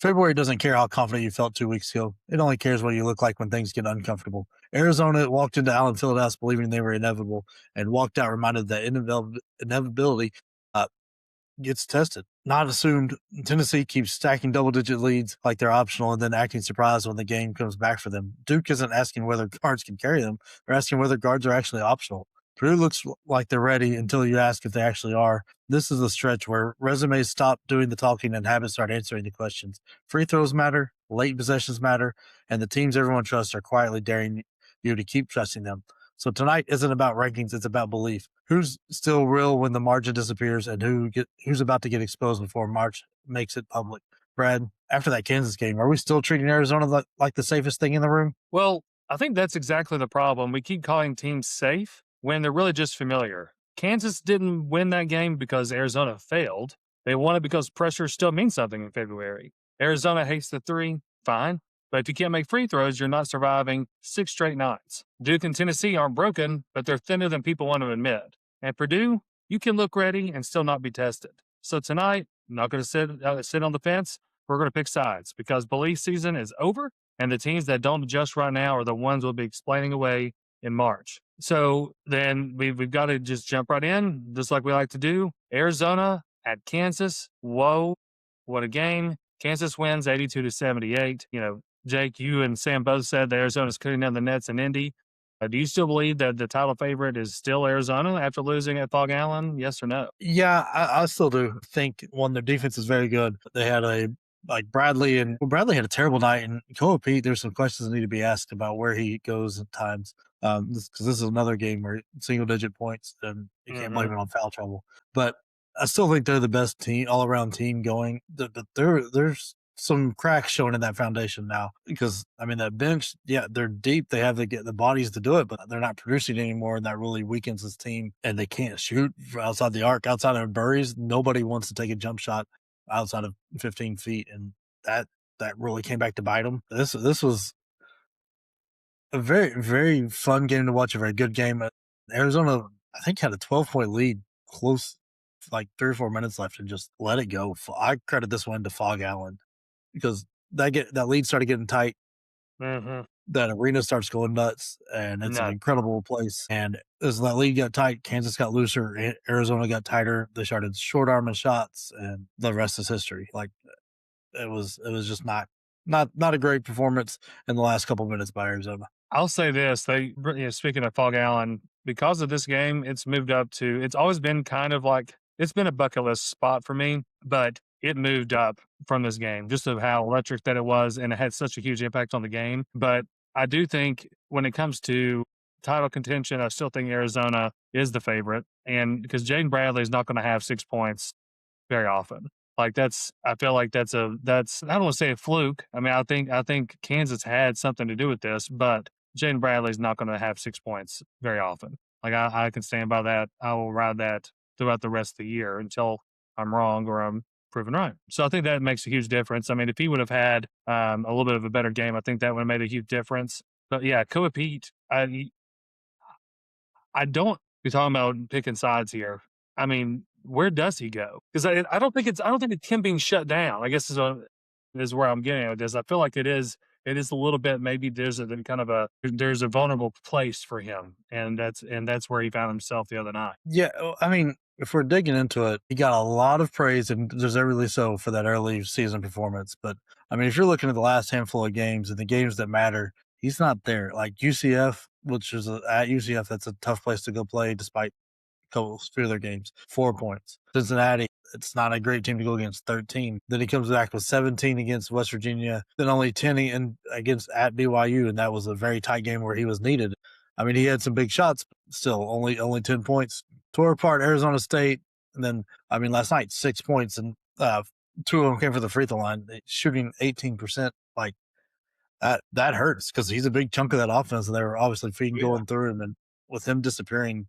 February doesn't care how confident you felt 2 weeks ago. It only cares what you look like when things get uncomfortable. Arizona walked into Allen Fieldhouse believing they were inevitable and walked out reminded that inevitability uh, gets tested, not assumed. Tennessee keeps stacking double-digit leads like they're optional and then acting surprised when the game comes back for them. Duke isn't asking whether guards can carry them. They're asking whether guards are actually optional. Purdue looks like they're ready until you ask if they actually are. This is a stretch where resumes stop doing the talking and habits start answering the questions. Free throws matter, late possessions matter, and the teams everyone trusts are quietly daring you to keep trusting them. So tonight isn't about rankings, it's about belief. Who's still real when the margin disappears and who's about to get exposed before March makes it public? Brad, after that Kansas game, are we still treating Arizona like the safest thing in the room? Well, I think that's exactly the problem. We keep calling teams safe when they're really just familiar. Kansas didn't win that game because Arizona failed. They won it because pressure still means something in February. Arizona hates the three, fine. But if you can't make free throws, you're not surviving 6 straight nights. Duke and Tennessee aren't broken, but they're thinner than people want to admit. And Purdue, you can look ready and still not be tested. So tonight, I'm not going to sit on the fence. We're going to pick sides because belief season is over, and the teams that don't adjust right now are the ones we'll be explaining away in March. So then we've got to just jump right in, just like we like to do. Arizona at Kansas. Whoa, what a game. Kansas wins 82-78. Jake, you and Sam both said that Arizona's cutting down the nets in Indy. Do you still believe that the title favorite is still Arizona after losing at Fog Allen? Yes or no? Yeah, I still do think their defense is very good. They had Bradley had a terrible night, and Koa Pete, there's some questions that need to be asked about where he goes at times. Because this is another game where single digit points, and you can't blame it on foul trouble. But I still think they're the best team, all around team going. But there's some cracks showing in that foundation now because that bench, yeah, they're deep. They have the bodies to do it, but they're not producing anymore, and that really weakens this team. And they can't shoot outside the arc, outside of Burries. Nobody wants to take a jump shot outside of 15 feet, and that really came back to bite them. This was a very, very fun game to watch, a very good game. Arizona, I think, had a 12-point lead close, like 3 or 4 minutes left, and just let it go. I credit this one to Fog Allen because that lead started getting tight. That arena starts going nuts, and it's an incredible place. And as that lead got tight, Kansas got looser, Arizona got tighter. They started short arming shots, and the rest is history. Like it was just not a great performance in the last couple of minutes by Arizona. I'll say this: speaking of Fog Allen, because of this game, it's moved up to. It's always been kind of like it's been a bucket list spot for me, but it moved up from this game just of how electric that it was, and it had such a huge impact on the game. But I do think when it comes to title contention, I still think Arizona is the favorite, and because Jaden Bradley is not going to have 6 points very often. I feel like that's I don't want to say a fluke. I think Kansas had something to do with this, but Jaden Bradley's not going to have 6 points very often. I can stand by that. I will ride that throughout the rest of the year until I'm wrong or I'm proven right. So I think that makes a huge difference. If he would have had a little bit of a better game, I think that would have made a huge difference. But yeah, Koa Pete, I don't be talking about picking sides here. Where does he go? Because I don't think it's him being shut down. I guess is where I'm getting at this. I feel like it is a little bit. Maybe there's a vulnerable place for him, and that's where he found himself the other night. Yeah, if we're digging into it, he got a lot of praise, and deservedly so, for that early season performance. But if you're looking at the last handful of games and the games that matter, he's not there. Like UCF, which is at UCF, that's a tough place to go play, despite few of their games. 4 points. Cincinnati, it's not a great team to go against. 13. Then he comes back with 17 against West Virginia. Then only 10 against at BYU, and that was a very tight game where he was needed. He had some big shots, but still only 10 points. Tore apart Arizona State, and then last night 6 points, and 2 of them came for the free throw line, shooting 18%. Like that hurts because he's a big chunk of that offense, and they were obviously feeding going through him, and with him disappearing,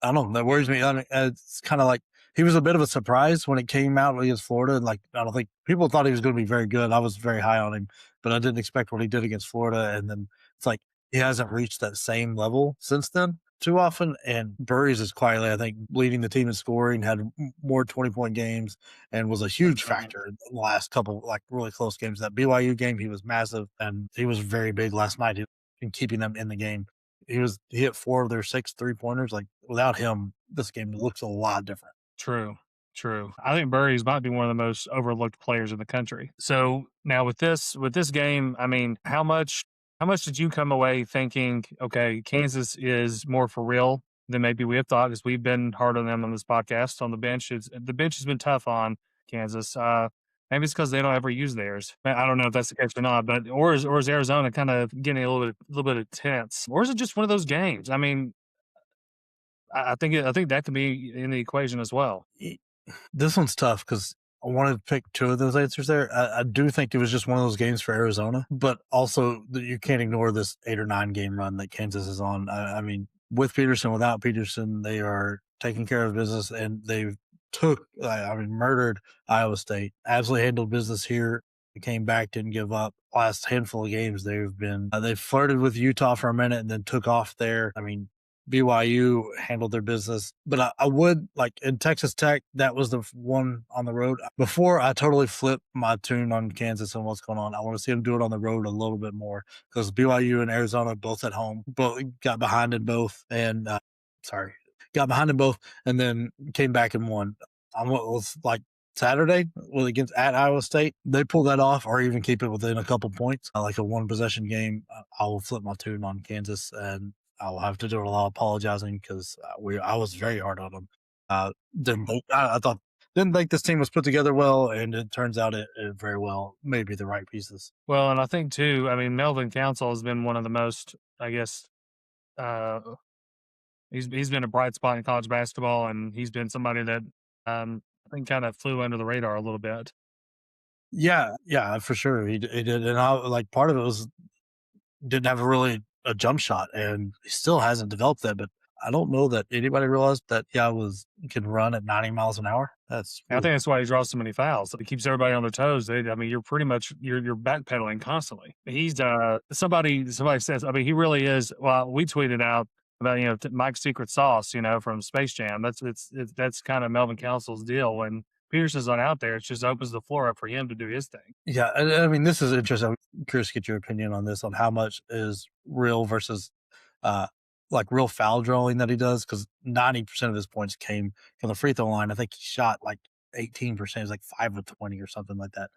I don't know. That worries me. It's kind of like he was a bit of a surprise when it came out against Florida. And I don't think people thought he was going to be very good. I was very high on him, but I didn't expect what he did against Florida. And then it's like he hasn't reached that same level since then. too often. And Burries is quietly, I think, leading the team in scoring, had more 20-point games, and was a huge factor in the last couple like really close games. That BYU game, he was massive, and he was very big last night in keeping them in the game. He hit 4 of their 6 3-pointers. Like without him, this game looks a lot different. True. True. I think Burries might be one of the most overlooked players in the country. So now with this game, I mean, how much did you come away thinking, okay, Kansas is more for real than maybe we have thought, because we've been hard on them on this podcast. On the bench, the bench has been tough on Kansas. Maybe it's because they don't ever use theirs. I don't know if that's the case or not, but or is Arizona kind of getting a little bit intense, or is it just one of those games? I mean, I think that could be in the equation as well. This one's tough because I wanted to pick two of those answers there. I do think it was just one of those games for Arizona, but also you can't ignore this 8 or 9 game run that Kansas is on. I mean, with Peterson, without Peterson, they are taking care of business, and they've murdered Iowa State. Absolutely handled business here. They came back, didn't give up. Last handful of games, they've flirted with Utah for a minute and then took off there. I mean, BYU handled their business, but I would like in Texas Tech. That was the one on the road. Before I totally flip my tune on Kansas and what's going on, I want to see them do it on the road a little bit more because BYU and Arizona both at home, both got behind in both, and sorry, got behind in both, and then came back and won. I was like Saturday against at Iowa State. They pull that off, or even keep it within a couple points, like a 1 possession game. I will flip my tune on Kansas, and I'll have to do a lot of apologizing because I was very hard on them. I thought didn't think this team was put together well, and it turns out it very well maybe the right pieces. Well, and I think too, I mean, Melvin Council has been one of the most, I guess, uh, he's been a bright spot in college basketball, and he's been somebody that I think kind of flew under the radar a little bit. Yeah, yeah, for sure he did, and I like part of it was didn't have a jump shot, and he still hasn't developed that. But I don't know that anybody realized that was can run at 90 miles an hour. That's And I think that's why he draws so many fouls. It keeps everybody on their toes. I mean, you're pretty much you're backpedaling constantly. He's somebody says. I mean, he really is. Well, we tweeted out about Mike's secret sauce, from Space Jam. That's kind of Melvin Council's deal. When Peterson's not out there, it just opens the floor up for him to do his thing. Yeah, and I mean, this is interesting. I'm curious to get your opinion on this, on how much is real versus, uh, like real foul drawing that he does, because 90% of his points came from the free throw line. I think he shot like 18%, it's like 5 of 20 or something like that.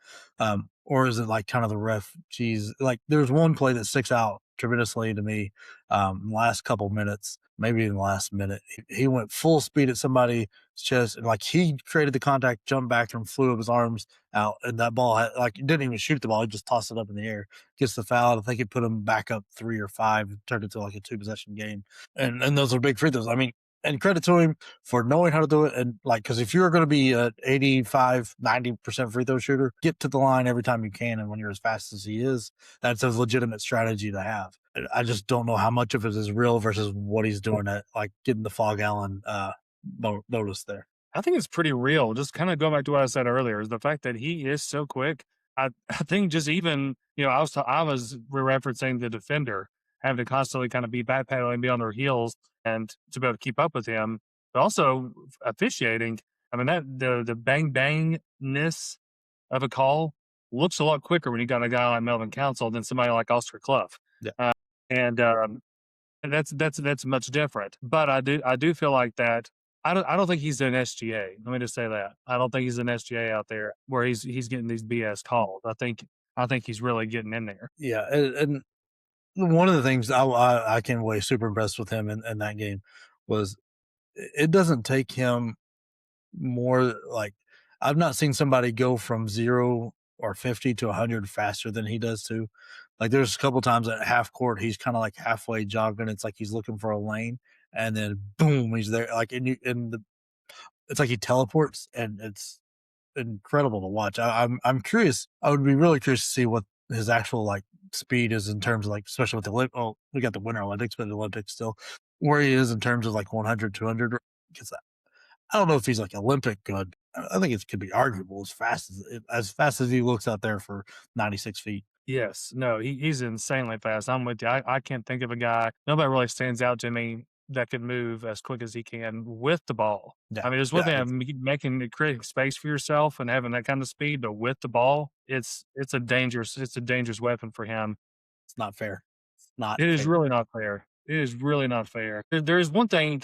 Or is it like kind of the ref? Geez, like there's one play that sticks out tremendously to me. Last couple minutes, maybe in the last minute, he went full speed at somebody's chest, and like he created the contact, jumped back, and flew up his arms out, and that ball had, like, he didn't even shoot the ball; he just tossed it up in the air, gets the foul. I think it put him back up 3 or 5, turned it to like a 2 possession game, and those are big free throws. I mean, and credit to him for knowing how to do it, and like because if you're going to be a 85, 90% free throw shooter, get to the line every time you can, and when you're as fast as he is, that's a legitimate strategy to have. I just don't know how much of it is real versus what he's doing at like getting the Fog Allen bonus there. I think it's pretty real. Just kind of going back to what I said earlier, is the fact that he is so quick. I think just even I was referencing the defender having to constantly kind of be backpedaling, be on their heels, and to be able to keep up with him, but also officiating. I mean, that the bang bangness of a call looks a lot quicker when you got a guy like Melvin Council than somebody like Oscar Clough. Yeah. And that's much different. But I do feel like that. I don't think he's an SGA. Let me just say that. I don't think he's an SGA out there where he's getting these BS calls. I think he's really getting in there. Yeah, and one of the things I came away super impressed with him in that game was it doesn't take him more like I've not seen somebody go from 0 or 50 to 100 faster than he does too. Like there's a couple times at half court he's kind of like halfway jogging. It's like he's looking for a lane, and then boom, he's there. Like it's like he teleports, and it's incredible to watch. I'm curious. I would be really curious to see what his actual like speed is in terms of like, especially with the we got the Winter Olympics, but the Olympics still, where he is in terms of like 100, 200. Because I don't know if he's like Olympic good. I think it could be arguable as fast as he looks out there for 96 feet. Yes, no, he's insanely fast. I'm with you. I can't think of a guy. Nobody really stands out to me that can move as quick as he can with the ball. Yeah, I mean, there's one yeah, thing making creating space for yourself and having that kind of speed, but with the ball, it's a dangerous weapon for him. it's not fair. It's not It is fair. really not fair. It is really not fair. There's one thing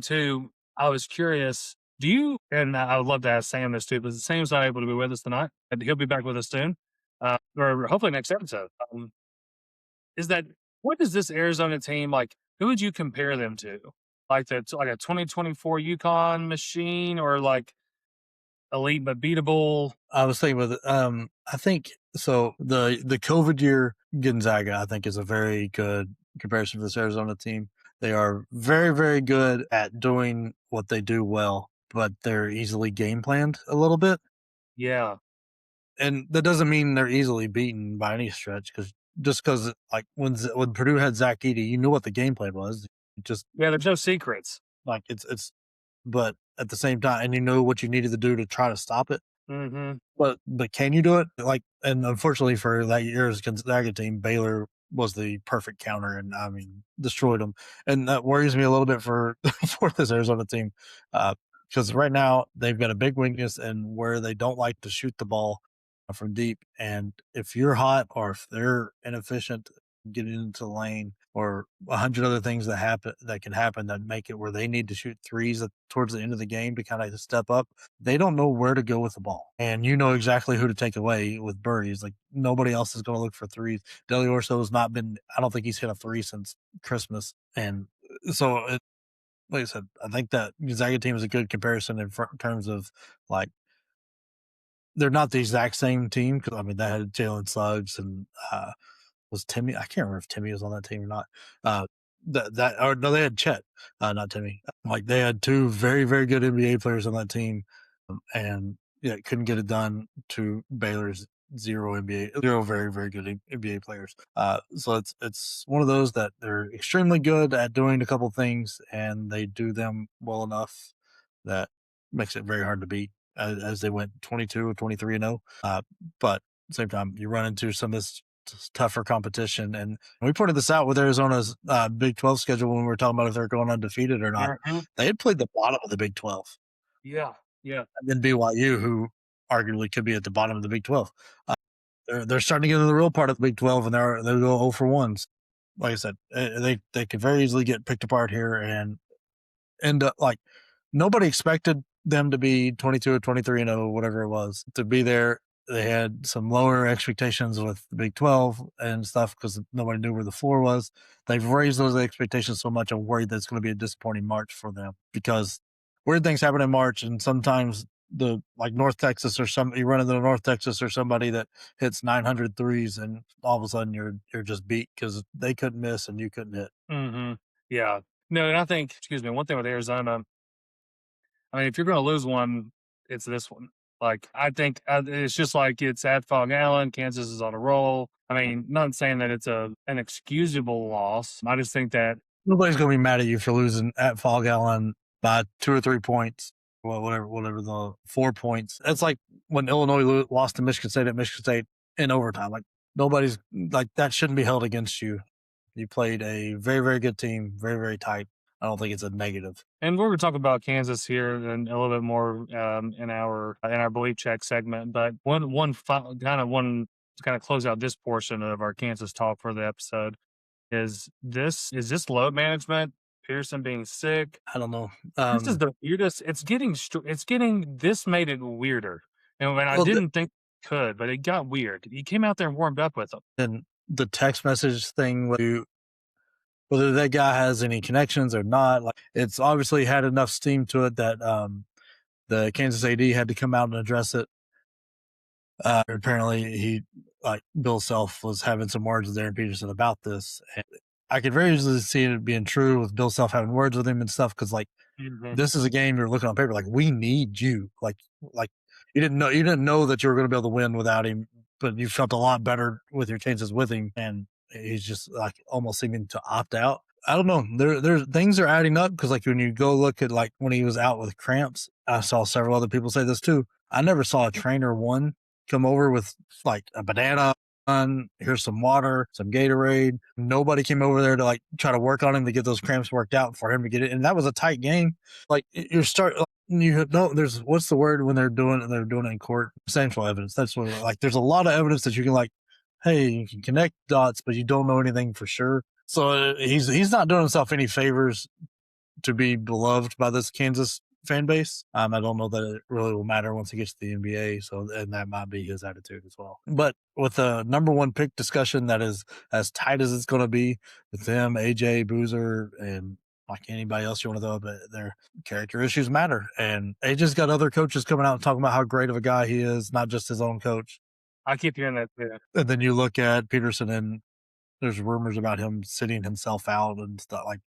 too. I was curious. Do you? And I would love to ask Sam this too, but Sam's not able to be with us tonight, and he'll be back with us soon, or hopefully next episode. Is that what is this Arizona team like? Who would you compare them to? Like like a 2024 Yukon machine, or like elite but beatable? I was thinking with I think so the COVID year Gonzaga I think is a very good comparison for this Arizona team. They are very, very good at doing what they do well, but they're easily game planned a little bit. Yeah, And that doesn't mean they're easily beaten by any stretch because like when Purdue had Zach Edey, you knew what the game plan was. It just yeah. There's no secrets. like it's but at the same time and you know what you needed to do to try to stop it. Hmm. But can you do it? Like, and unfortunately for that year's Gonzaga team, Baylor was the perfect counter, and I mean destroyed them. And that worries me a little bit for for this Arizona team, because right now they've got a big weakness in where they don't like to shoot the ball from deep. And if you're hot or if they're inefficient getting into the lane or 100 other things that can happen that make it where they need to shoot threes towards the end of the game to kind of step up, they don't know where to go with the ball. And you know exactly who to take away with birdies. Like nobody else is going to look for threes. Deli Orso has not been, I don't think he's hit a three since Christmas. And so, like I said, I think that Gonzaga team is a good comparison in terms of like, they're not the exact same team because I mean, that had Jalen Suggs and was Timmy. I can't remember if Timmy was on that team or not. That or no, they had Chet, not Timmy. Like they had two very, very good NBA players on that team, and yeah, couldn't get it done to Baylor's zero very, very good NBA players. So it's one of those that they're extremely good at doing a couple things, and they do them well enough that makes it very hard to beat. As they went 22 or 23 and 0, but at the same time, you run into some of this tougher competition. And we pointed this out with Arizona's Big 12 schedule when we were talking about if they're going undefeated or not. Mhm. They had played the bottom of the Big 12, Yeah, yeah. and then BYU, who arguably could be at the bottom of the Big 12. They're starting to get into the real part of the Big 12, and they go 0 for ones. Like I said, they could very easily get picked apart here and end up like nobody expected them to be 22 or 23 and 0, whatever it was, to be there. They had some lower expectations with the Big 12 and stuff because nobody knew where the floor was. They've raised those expectations so much. I'm worried that it's going to be a disappointing March for them because weird things happen in March, and sometimes the like North Texas or you run into North Texas or somebody that hits 900 threes, and all of a sudden you're just beat because they couldn't miss and you couldn't hit. Hmm. Yeah. No, and I think, excuse me, one thing with Arizona, I mean, if you're going to lose one, it's this one. Like, I think it's just like it's at Fog Allen. Kansas is on a roll. I mean, not saying that it's an excusable loss. I just think that, Nobody's going to be mad at you for losing at Fog Allen by 2 or 3 points. Well, whatever the 4 points. That's like when Illinois lost to Michigan State at Michigan State in overtime. Like nobody's like that shouldn't be held against you. You played a very, very good team, very, very tight. I don't think it's a negative. and we're going to talk about Kansas here and a little bit more in our belief check segment. But one to kind of close out this portion of our Kansas talk for the episode is this load management? Pearson being sick. I don't know. This is the weirdest. It's getting. This made it weirder, and when I Well, didn't think it could, but it got weird. He came out there and warmed up with them. and the text message thing, whether that guy has any connections or not, like it's obviously had enough steam to it that the Kansas AD had to come out and address it. Apparently, like Bill Self was having some words with Aaron Peterson about this. And I could very easily see it being true with Bill Self having words with him and stuff because like Mhm. this is a game you're looking on paper like we need you like you didn't know that you were going to be able to win without him, but you felt a lot better with your chances with him, and he's just like almost seeming to opt out. I don't know. There's things are adding up because like when you go look at like when he was out with cramps, I saw several other people say this too. I never saw a trainer one come over with like a banana Here's some water, some Gatorade. Nobody came over there to like try to work on him to get those cramps worked out for him to get it. And that was a tight game. Like you're start you know there's what's the word when they're doing it in court? Substantial evidence. That's what like there's a lot of evidence that you can like, hey, you can connect dots, but you don't know anything for sure. So he's not doing himself any favors to be beloved by this Kansas fan base. I don't know that it really will matter once he gets to the NBA. So, and that might be his attitude as well. But with the number one pick discussion that is as tight as it's going to be with them, AJ, Boozer, and like anybody else you want to throw, but their character issues matter. And AJ's got other coaches coming out and talking about how great of a guy he is, not just his own coach. I keep hearing that too. And then you look at Peterson, and there's rumors about him sitting himself out and stuff like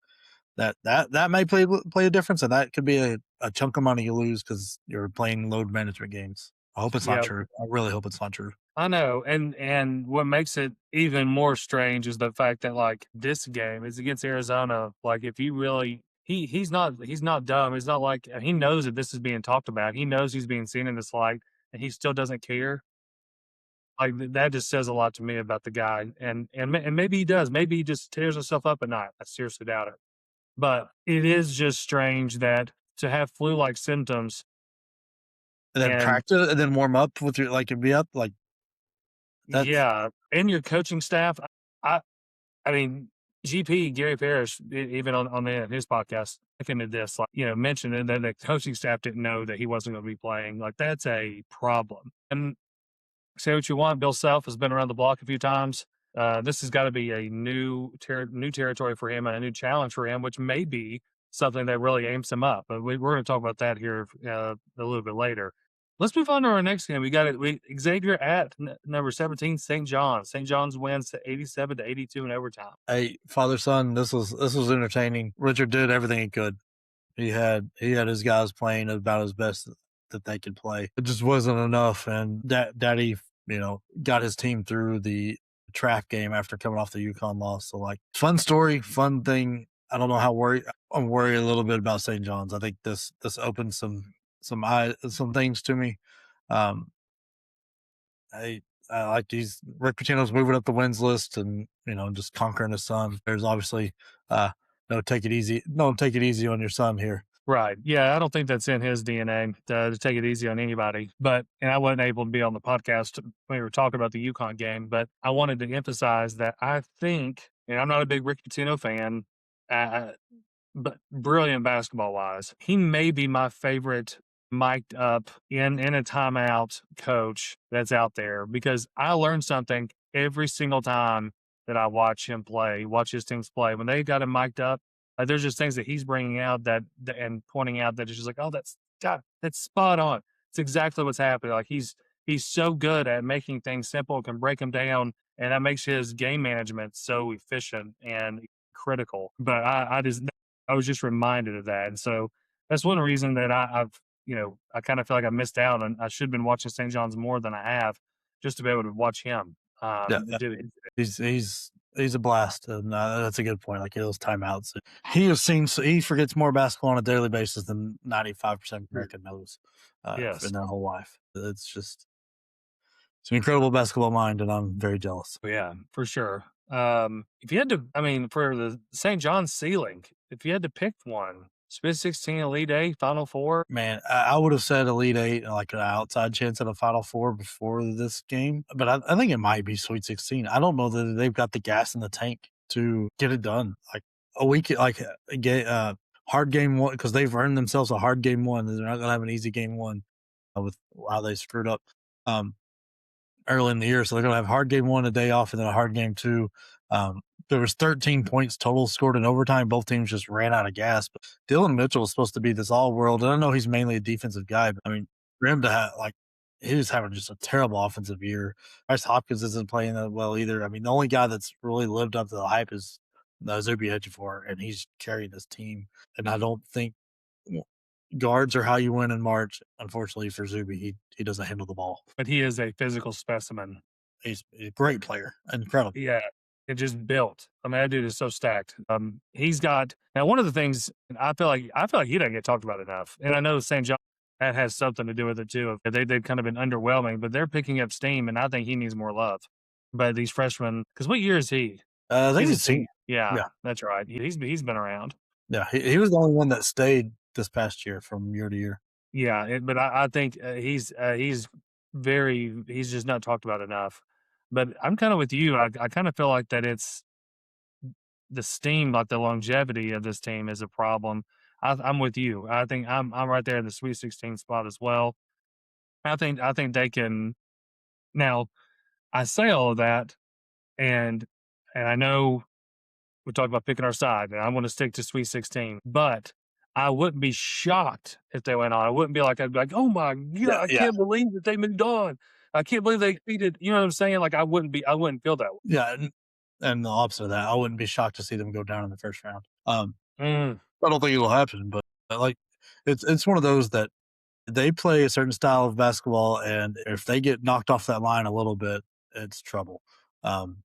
that may play a difference, and that could be a chunk of money you lose because you're playing load management games. I hope it's not Yeah, true. I really hope it's not true. I know. And what makes it even more strange is the fact that like this game is against Arizona. Like if you really he's not dumb. It's not like he knows that this is being talked about. He knows he's being seen in this light and he still doesn't care. Like that just says a lot to me about the guy. And maybe he does. Maybe he just tears himself up at night. I seriously doubt it. But it is just strange that to have flu-like symptoms And then and practice, and then warm up with your like and be up like that's yeah, and your coaching staff, I I mean, GP, Gary Parrish, even on his podcast, looking at this, like, mentioned it, that the coaching staff didn't know that he wasn't gonna be playing. Like, that's a problem. And say what you want, Bill Self has been around the block a few times. This has got to be a new territory for him and a new challenge for him, which may be something that really aims him up. But we're going to talk about that here a little bit later. Let's move on to our next game. We got it. Xavier at number 17, St. John's. St. John's wins 87-82 in overtime. hey, father son. This was entertaining. Richard did everything he could. He had his guys playing about his best that they could play. It just wasn't enough, and Daddy, got his team through the trap game after coming off the UConn loss. So like, fun story, fun thing. I don't know how worried I'm worried a little bit about St. John's. I think this opens some things to me. Um, I like these Rick Pitino's moving up the wins list and just conquering his son. There's obviously no take it easy. No, take it easy on your son here. Right. Yeah, I don't think that's in his DNA to take it easy on anybody. And I wasn't able to be on the podcast when we were talking about the UConn game, but I wanted to emphasize that I think, and I'm not a big Rick Pitino fan, uh, but brilliant basketball wise. He may be my favorite mic'd up in a timeout coach that's out there because I learn something every single time that I watch his teams play. When they got him mic'd up, there's just things that he's bringing out and pointing out that is just like, oh, that's spot on. It's exactly what's happening. Like he's so good at making things simple, can break them down, and that makes his game management so efficient and critical. But I was just reminded of that, and so that's one reason that I kind of feel like I missed out, and I should have been watching St. John's more than I have, just to be able to watch him Yeah, do it. he's a blast, and that's a good point. Like those timeouts, he forgets more basketball on a daily basis than 95% of America knows Yes. in their whole life. It's an incredible basketball mind, and I'm very jealous. Yeah, for sure. If you had to, I mean, for the St. John's ceiling, if you had to pick one, Sweet 16, Elite Eight, Final Four. Man, I would have said Elite Eight, like an outside chance at a Final Four before this game, but I think it might be Sweet 16. I don't know that they've got the gas in the tank to get it done. Like a week, like hard game one, because they've earned themselves a hard game one. They're not going to have an easy game one with how they screwed up early in the year. So they're going to have hard game one, a day off, and then a hard game two. There was 13 points total scored in overtime. Both teams just ran out of gas. But Dylan Mitchell is supposed to be this all-world, and I know he's mainly a defensive guy, but I mean, for him to have he was having just a terrible offensive year. Bryce Hopkins isn't playing that well either. I mean, the only guy that's really lived up to the hype is Zuby Ejiofor, and he's carrying this team. And I don't think guards are how you win in March. Unfortunately for Zuby, he doesn't handle the ball. But he is a physical specimen. He's a great player, incredible. Yeah, it just built. I mean, that dude is so stacked. He's got now one of the things I feel like he doesn't get talked about enough, and I know St. John that has something to do with it too. They've kind of been underwhelming, but they're picking up steam, and I think he needs more love. but these freshmen, because what year is he? I think He's a he's senior. senior. Yeah, Yeah, that's right. He's been around. yeah. He was the only one that stayed this past year from year to year. Yeah, but I think he's just not talked about enough. But I'm kind of with you. I kind of feel like that it's the steam, like the longevity of this team is a problem. I'm with you. I think I'm right there in the Sweet 16 spot as well. I think they can. Now I say all of that, and I know we talked about picking our side, and I want to stick to Sweet 16, but I wouldn't be shocked if they went on. I wouldn't be like, I'd be like, oh my Yeah, God, I yeah, can't believe that they moved on. I can't believe they cheated. You know what I'm saying? Like, I wouldn't feel that way. yeah. And the opposite of that, I wouldn't be shocked to see them go down in the first round. Mm, I don't think it'll happen, but like it's one of those that they play a certain style of basketball, and if they get knocked off that line a little bit, it's trouble. Um,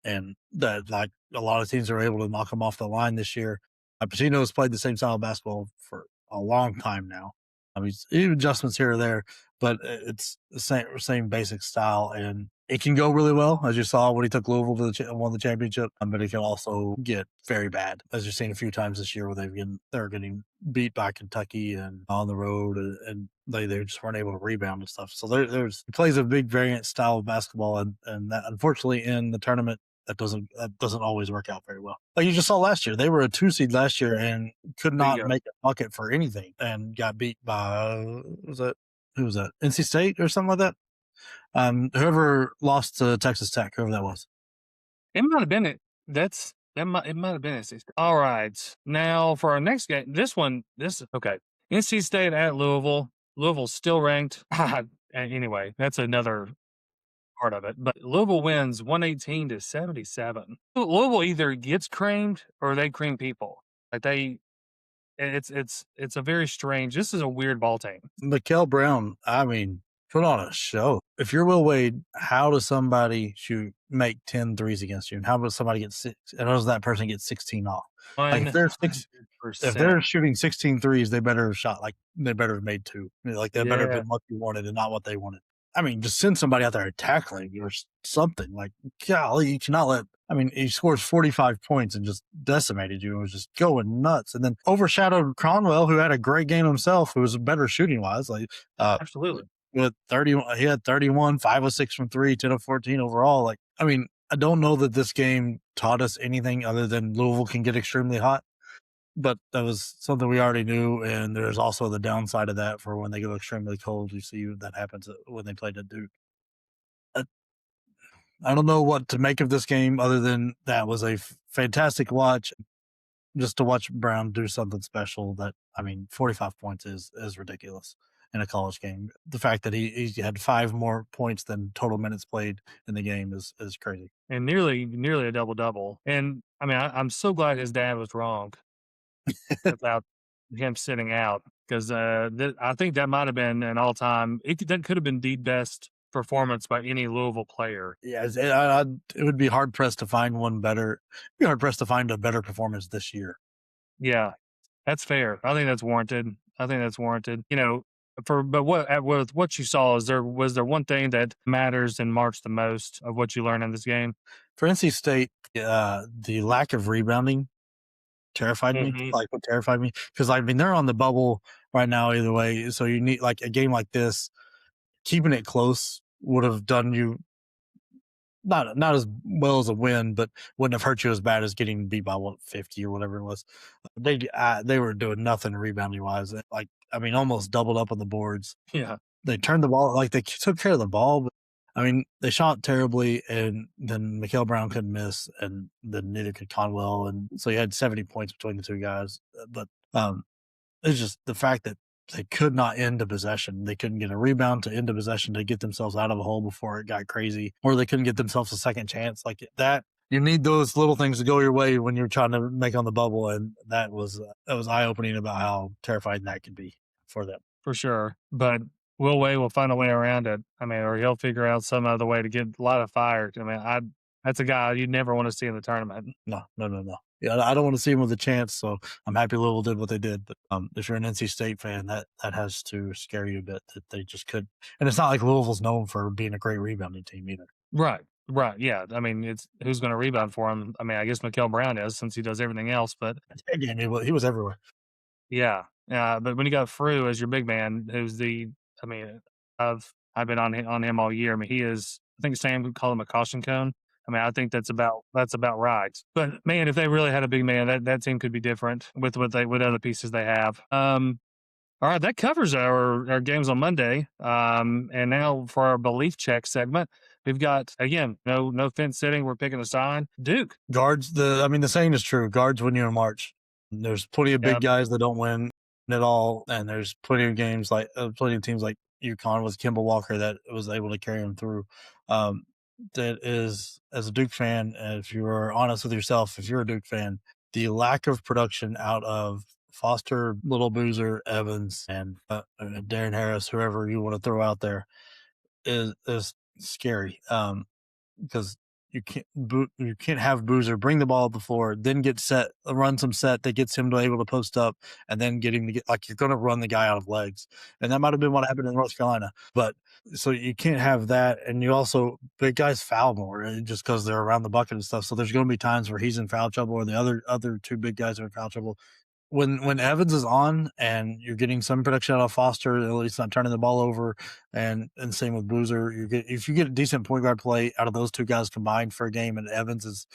and that like a lot of teams are able to knock them off the line this year. Pacino's played the same style of basketball for a long time now. I mean, even adjustments here or there, but it's the same basic style, and it can go really well, as you saw when he took Louisville to won the championship. But it can also get very bad, as you've seen a few times this year, where they're getting beat by Kentucky and on the road, and they just weren't able to rebound and stuff. So there's he plays a big variant style of basketball, and that unfortunately in the tournament that doesn't always work out very well. Like you just saw last year, they were a 2 seed last year and could not bingo. make a bucket for anything, and got beat by was that who was that NC State or something like that. Whoever lost to Texas Tech, whoever that was. It might have been it. It might have been NC State. All right. Now for our next game, this is okay. NC State at Louisville. Louisville's still ranked. Anyway, that's another part of it. But Louisville wins 118-77. Louisville either gets creamed or they cream people. Like it's a very strange. This is a weird ball team. Mikael Brown, I mean, put on a show. If you're Will Wade, how does somebody make 10 threes against you? And how does somebody get six? And how does that person get 16 off? Like One hundred if percent. they're shooting 16 threes, they better have shot like they better have made two. Like that better have Yeah, been what you wanted and not what they wanted. I mean, just send somebody out there tackling or something. Like, golly, you cannot let. I mean, he scores 45 points and just decimated you. It was just going nuts, and then overshadowed Cronwell, who had a great game himself, who was better shooting wise. Like, absolutely. with 30, he had 31, 5 of 6 from three, 10 of 14 overall. Like, I mean, I don't know that this game taught us anything other than Louisville can get extremely hot, but that was something we already knew. And there's also the downside of that for when they go extremely cold. You see that happens when they played at Duke. I, I don't know what to make of this game other than that was a fantastic watch. Just to watch Brown do something special. That I mean, 45 points is ridiculous in a college game. The fact that he had 5 more points than total minutes played in the game is crazy. And nearly a double double. And I mean, I'm so glad his dad was wrong about him sitting out because I think that might have been an all time. That could have been the best performance by any Louisville player. Yeah, it would be hard pressed to find one better. Be hard pressed to find a better performance this year. Yeah, that's fair. I think that's warranted. I think that's warranted. You know, but with what you saw, was there one thing that matters in March the most of what you learned in this game? For NC State, the lack of rebounding terrified me. Hmm. Like what terrified me because I mean they're on the bubble right now either way. So you need like a game like this, keeping it close would have done you not as well as a win, but wouldn't have hurt you as bad as getting beat by what 50 or whatever it was. They were doing nothing rebounding wise. Like I mean, almost doubled up on the boards. Yeah, They turned the ball like they took care of the ball, but I mean they shot terribly, and then Mikael Brown couldn't miss, and then neither could Conwell, and so you had 70 points between the two guys. But it's just the fact that they could not end a possession. They couldn't get a rebound to end a possession to get themselves out of a hole before it got crazy, or they couldn't get themselves a second chance like that. You need those little things to go your way when you're trying to make on the bubble, and that was eye opening about how terrifying that could be for them. for sure. But Will Wade will find a way around it. I mean, or he'll figure out some other way to get a lot of fired. I mean, that's a guy you'd never want to see in the tournament. No, no, no, no. Yeah, I don't want to see them with a chance. So I'm happy Louisville did what they did. But if you're an NC State fan, that has to scare you a bit that they just could. And it's not like Louisville's known for being a great rebounding team either. Right. Right, yeah. I mean, it's who's gonna rebound for him? I mean, I guess Mikal Brown is since he does everything else, but Again, he was everywhere. yeah. But when you got Frew as your big man, who's the I mean, I've been on him all year. I mean, he is I think Sam would call him a caution cone. I mean, I think that's about right. But man, if they really had a big man, that team could be different with with other pieces they have. All right, that covers our games on Monday. And now for our belief check segment, we've got again no fence sitting. We're picking a side. Duke. Guards, the saying is true. Guards win you in March. There's plenty of big Yep. guys that don't win at all, and there's plenty of games like plenty of teams like UConn with Kimball Walker that was able to carry him through. Um, that is, as a Duke fan, if you are honest with yourself, if you're a Duke fan, the lack of production out of Foster, Little Boozer, Evans, and Darren Harris, whoever you want to throw out there, is scary. Because you can't have Boozer bring the ball up the floor, then get set, run some set that gets him to able to post up, and then get him to get like you're going to run the guy out of legs, and that might have been what happened in North Carolina. But so you can't have that, and you also big guys foul more just because they're around the bucket and stuff. So there's going to be times where he's in foul trouble, or the other two big guys are in foul trouble. When Evans is on and you're getting some production out of Foster, at least not turning the ball over, and same with Boozer, if you get a decent point guard play out of those two guys combined for a game, and Evans is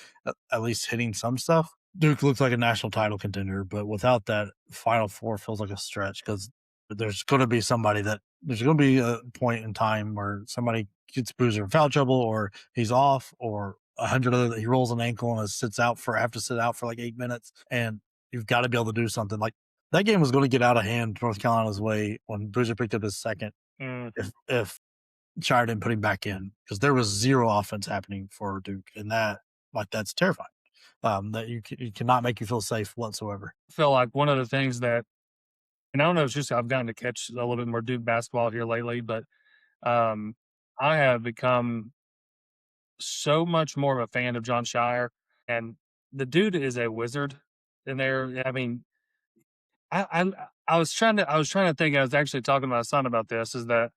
at least hitting some stuff, Duke looks like a national title contender. But without that, Final Four feels like a stretch because there's going to be a point in time where somebody gets Boozer in foul trouble, or he's off, or 100 other he rolls an ankle and have to sit out for like 8 minutes, and you've got to be able to do something. Like that game was going to get out of hand North Carolina's way when Boozer picked up his second. Mm. If Shire didn't put him back in, because there was zero offense happening for Duke, and that's terrifying. That you cannot make you feel safe whatsoever. I feel like one of the things that, and I don't know, it's just I've gotten to catch a little bit more Duke basketball here lately, but um, I have become so much more of a fan of John Shire, and the dude is a wizard in there. I mean, I was trying to think. I was actually talking to my son about this. Is that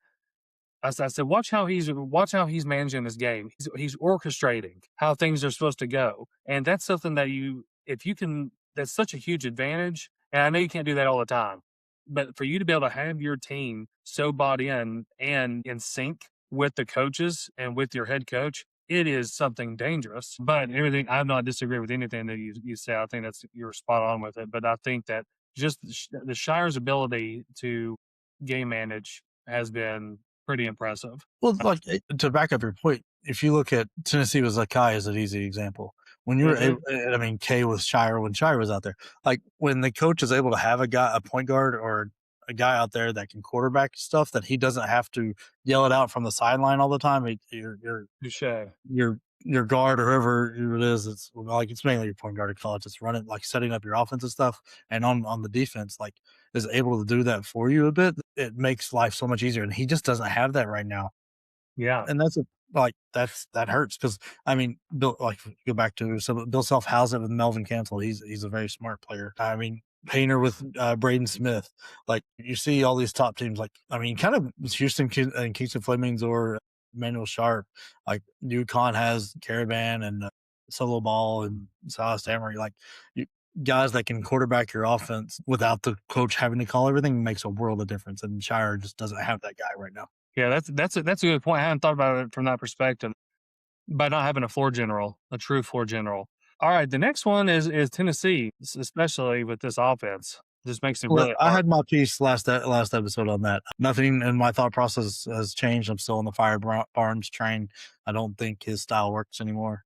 I said, watch how he's managing this game. He's orchestrating how things are supposed to go, and that's something that if you can, that's such a huge advantage. And I know you can't do that all the time, but for you to be able to have your team so bought in and in sync with the coaches and with your head coach, it is something dangerous. But everything, I'm not disagree with anything that you say. I think you're spot on with it. But I think that just the Shire's ability to game manage has been pretty impressive. Well, like to back up your point, if you look at Tennessee with Zakai as an easy example, when you were able, Mhm. I mean, K was Shire when Shire was out there. Like when the coach is able to have a point guard or a guy out there that can quarterback stuff, that he doesn't have to yell it out from the sideline all the time. Touche. Your guard or whoever it is, it's mainly your point guard at college. It's running like setting up your offensive stuff, and on the defense, like is able to do that for you a bit. It makes life so much easier, and he just doesn't have that right now. Yeah. And that hurts because I mean, Bill, like go back to so Bill Self has it with Melvin Cancel. He's a very smart player. I mean, Painter with Braden Smith. Like you see all these top teams. Like I mean, kind of and Kingston Flemings or Manuel Sharp. Like UConn has Caravan and Solo Ball and Silas Emery. Like you, guys that can quarterback your offense without the coach having to call everything makes a world of difference. And Shire just doesn't have that guy right now. Yeah, that's a good point. I hadn't thought about it from that perspective. By not having a floor general, a true floor general. All right, the next one is Tennessee, especially with this offense. This makes it Well, really I hard. had my piece last episode on that. Nothing in my thought process has changed. I'm still on the Barnes train. I don't think his style works anymore,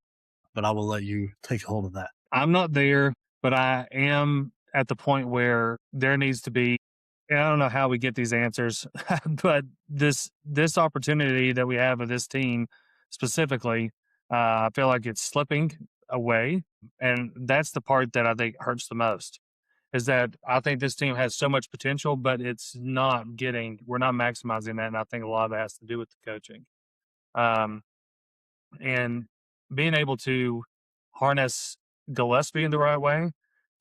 but I will let you take hold of that. I'm not there, but I am at the point where there needs to be, and I don't know how we get these answers, but this opportunity that we have with this team specifically, I feel like it's slipping away, and that's the part that I think hurts the most. Is that I think this team has so much potential, but we're not maximizing that, and I think a lot of it has to do with the coaching. Um, and being able to harness Gillespie in the right way. I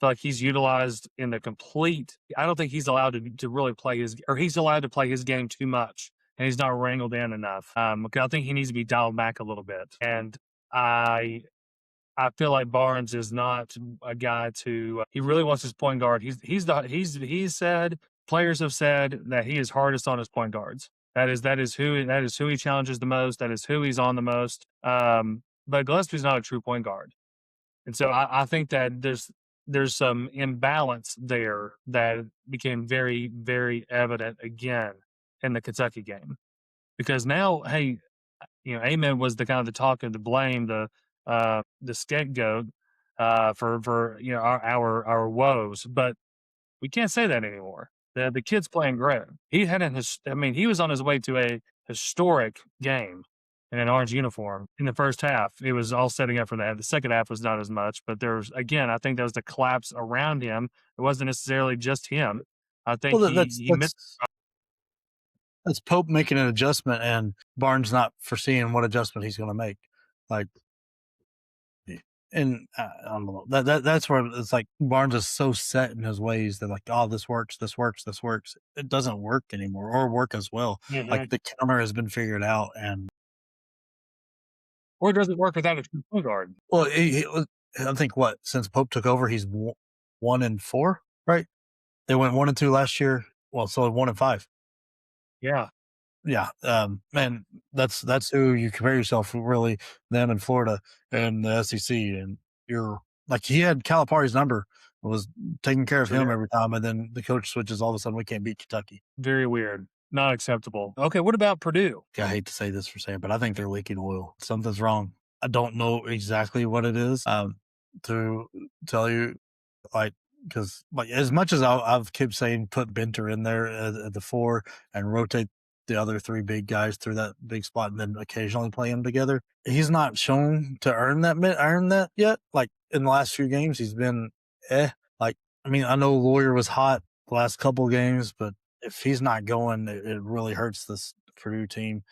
feel like he's utilized in the complete. I don't think he's allowed to really play his, or he's allowed to play his game too much and he's not wrangled in enough. I think he needs to be dialed back a little bit. And I I feel like Barnes is not a guy to. He really wants his point guard. He's said, players have said that he is hardest on his point guards. That is who he challenges the most. That is who he's on the most. But Gillespie's not a true point guard, and so I think that there's some imbalance there that became very very evident again in the Kentucky game, because now, hey, Amen was the kind of the talk of the blame, the scapegoat for our woes, but we can't say that anymore. The kid's playing great. He was on his way to a historic game in an orange uniform in the first half. It was all setting up for that. The second half was not as much, but there's again, I think there was the collapse around him. It wasn't necessarily just him. I think Well, he missed. that's Pope making an adjustment and Barnes not foreseeing what adjustment he's going to make. Like, and I don't know that's where it's like Barnes is so set in his ways that like, oh, this works, this works, this works. It doesn't work anymore or work as well. Like Mhm. the counter has been figured out, and Or does it work without a true point guard? well, I think what since Pope took over, he's 1-4, right? They went 1-2 last year. Well, so 1-5. Yeah. Yeah, and that's who you compare yourself with, really, them in Florida and the SEC, and you're like he had Calipari's number, was taking care of him every time, and then the coach switches. All of a sudden, we can't beat Kentucky. Very weird. Not acceptable. Okay, what about Purdue? I hate to say this for saying, but I think they're leaking oil. Something's wrong. I don't know exactly what it is. To tell you, like, because like as much as I've kept saying put Benter in there at the 4 and rotate the other 3 big guys through that big spot and then occasionally play them together, he's not shown to earn that yet. Like in the last few games, he's been like, I mean, I know Lawyer was hot the last couple games, but if he's not going, it really hurts this Purdue team.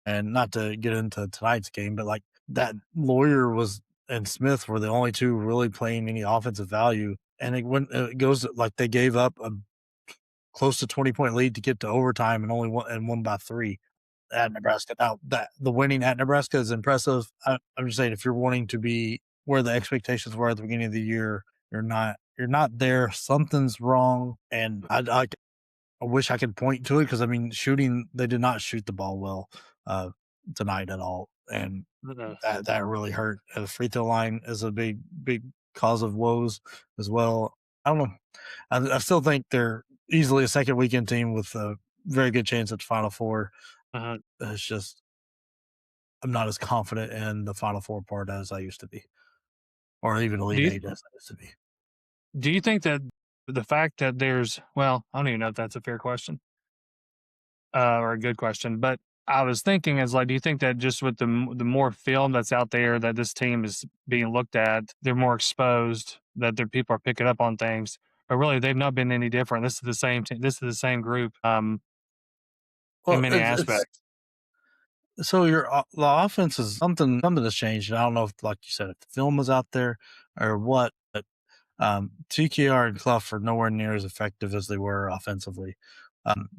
And not to get into tonight's game, but like that Lawyer was and Smith were the only 2 really playing any offensive value. And it goes like they gave up a close to 20-point lead to get to overtime and won by 3 at Nebraska. Now that the winning at Nebraska is impressive. I'm just saying, if you're wanting to be where the expectations were at the beginning of the year, you're not there. Something's wrong. And I wish I could point to it, because I mean, shooting, they did not shoot the ball well tonight at all, and Uh, that really hurt. The free throw line is a big cause of woes as well. I don't know. I still think they're easily a second weekend team with a very good chance at the Final Four. uh, It's just I'm not as confident in the Final Four part as I used to be, or even do Elite you Eight as I used to be. do you think that the fact that I don't even know if that's a fair question or a good question, but I was thinking is like, do you think that just with the more film that's out there that this team is being looked at, they're more exposed, that their people are picking up on things, but really they've not been any different. This is the same team. This is the same group in Well, many it's aspects. so the offense is something has changed. I don't know if, like you said, if the film was out there or what, but TKR and Clough are nowhere near as effective as they were offensively.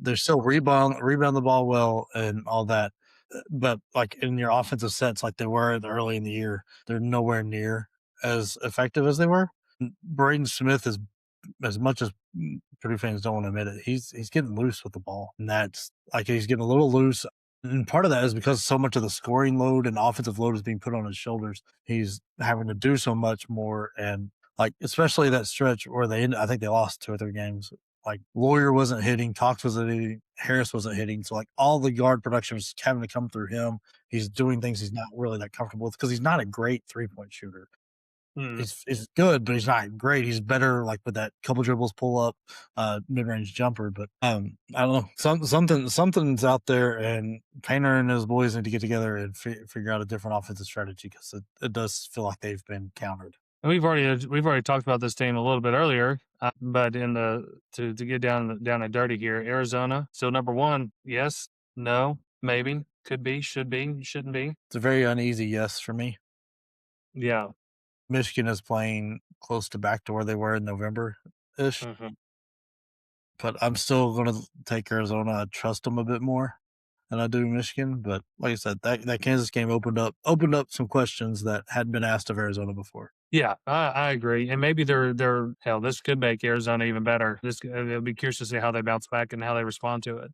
They're still rebound the ball well and all that, but like in your offensive sets, like they were early in the year, they're nowhere near as effective as they were. Braden Smith is, as much as Purdue fans don't want to admit it, he's getting loose with the ball, and that's like he's getting a little loose. And part of that is because so much of the scoring load and offensive load is being put on his shoulders. He's having to do so much more, and like especially that stretch where I think they lost 2 or 3 games. Like Lawyer wasn't hitting, Cox wasn't hitting, Harris wasn't hitting. So like all the guard production was having to come through him. He's doing things he's not really that comfortable with, because he's not a great 3-point shooter. Mm. He's good, but he's not great. He's better like with that couple dribbles, pull up, mid range jumper. But I don't know. Something's out there, and Painter and his boys need to get together and figure out a different offensive strategy, because it does feel like they've been countered. And we've already talked about this team a little bit earlier, but in the to get down and dirty here, Arizona still number one. Yes, no, maybe, could be, should be, shouldn't be. It's a very uneasy yes for me. Yeah. Michigan is playing close to back to where they were in November ish, Mhm. but I'm still going to take Arizona. I trust them a bit more. than I do Michigan. But like I said, that Kansas game opened up some questions that hadn't been asked of Arizona before. Yeah, I agree, and maybe they're hell. This could make Arizona even better. It'll be curious to see how they bounce back and how they respond to it.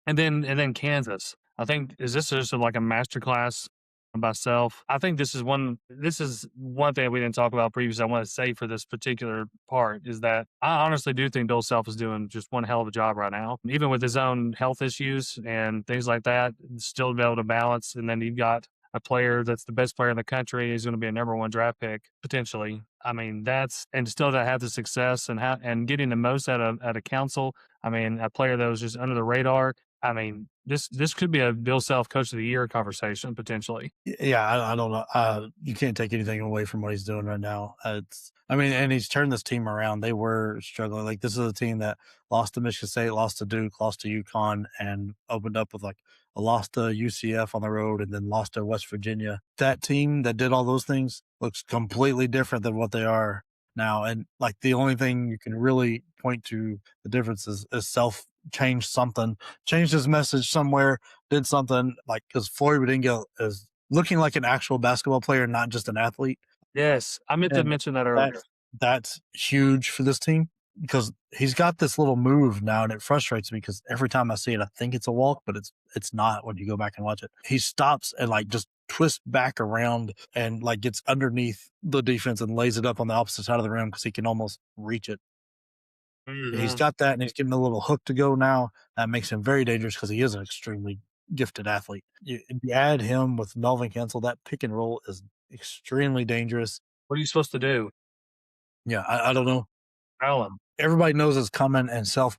And then Kansas. I think is this just like a masterclass by self? I think this is one thing we didn't talk about previously. I want to say for this particular part is that I honestly do think Bill Self is doing just one hell of a job right now, even with his own health issues and things like that. Still to be able to balance, and then you've got a player that's the best player in the country. He's going to be a number one draft pick potentially. I mean, that's and still to have the success and getting the most out of council. I mean, a player that was just under the radar. I mean, this could be a Bill Self Coach of the Year conversation potentially. Yeah, I don't know. You can't take anything away from what he's doing right now. I mean, and he's turned this team around. They were struggling. Like this is a team that lost to Michigan State, lost to Duke, lost to UConn, and opened up with like a loss to UCF on the road, and then lost to West Virginia. That team that did all those things looks completely different than what they are now. And like the only thing you can really point to the difference is Self changed something, changed his message somewhere, did something like because Floyd Badinga is looking like an actual basketball player, not just an athlete. Yes, I meant to And mention that earlier. that's huge for this team because he's got this little move now, and it frustrates me because every time I see it, I think it's a walk, but it's not when you go back and watch it. He stops and like just twists back around and like gets underneath the defense and lays it up on the opposite side of the rim because he can almost reach it. He's Mhm. got that, and he's getting a little hook to go now. That makes him very dangerous because he is an extremely gifted athlete. You add him with Melvin Cancel, that pick and roll is extremely dangerous. What are you supposed to do? Yeah, I don't know. Foul him. Everybody knows it's coming, and Self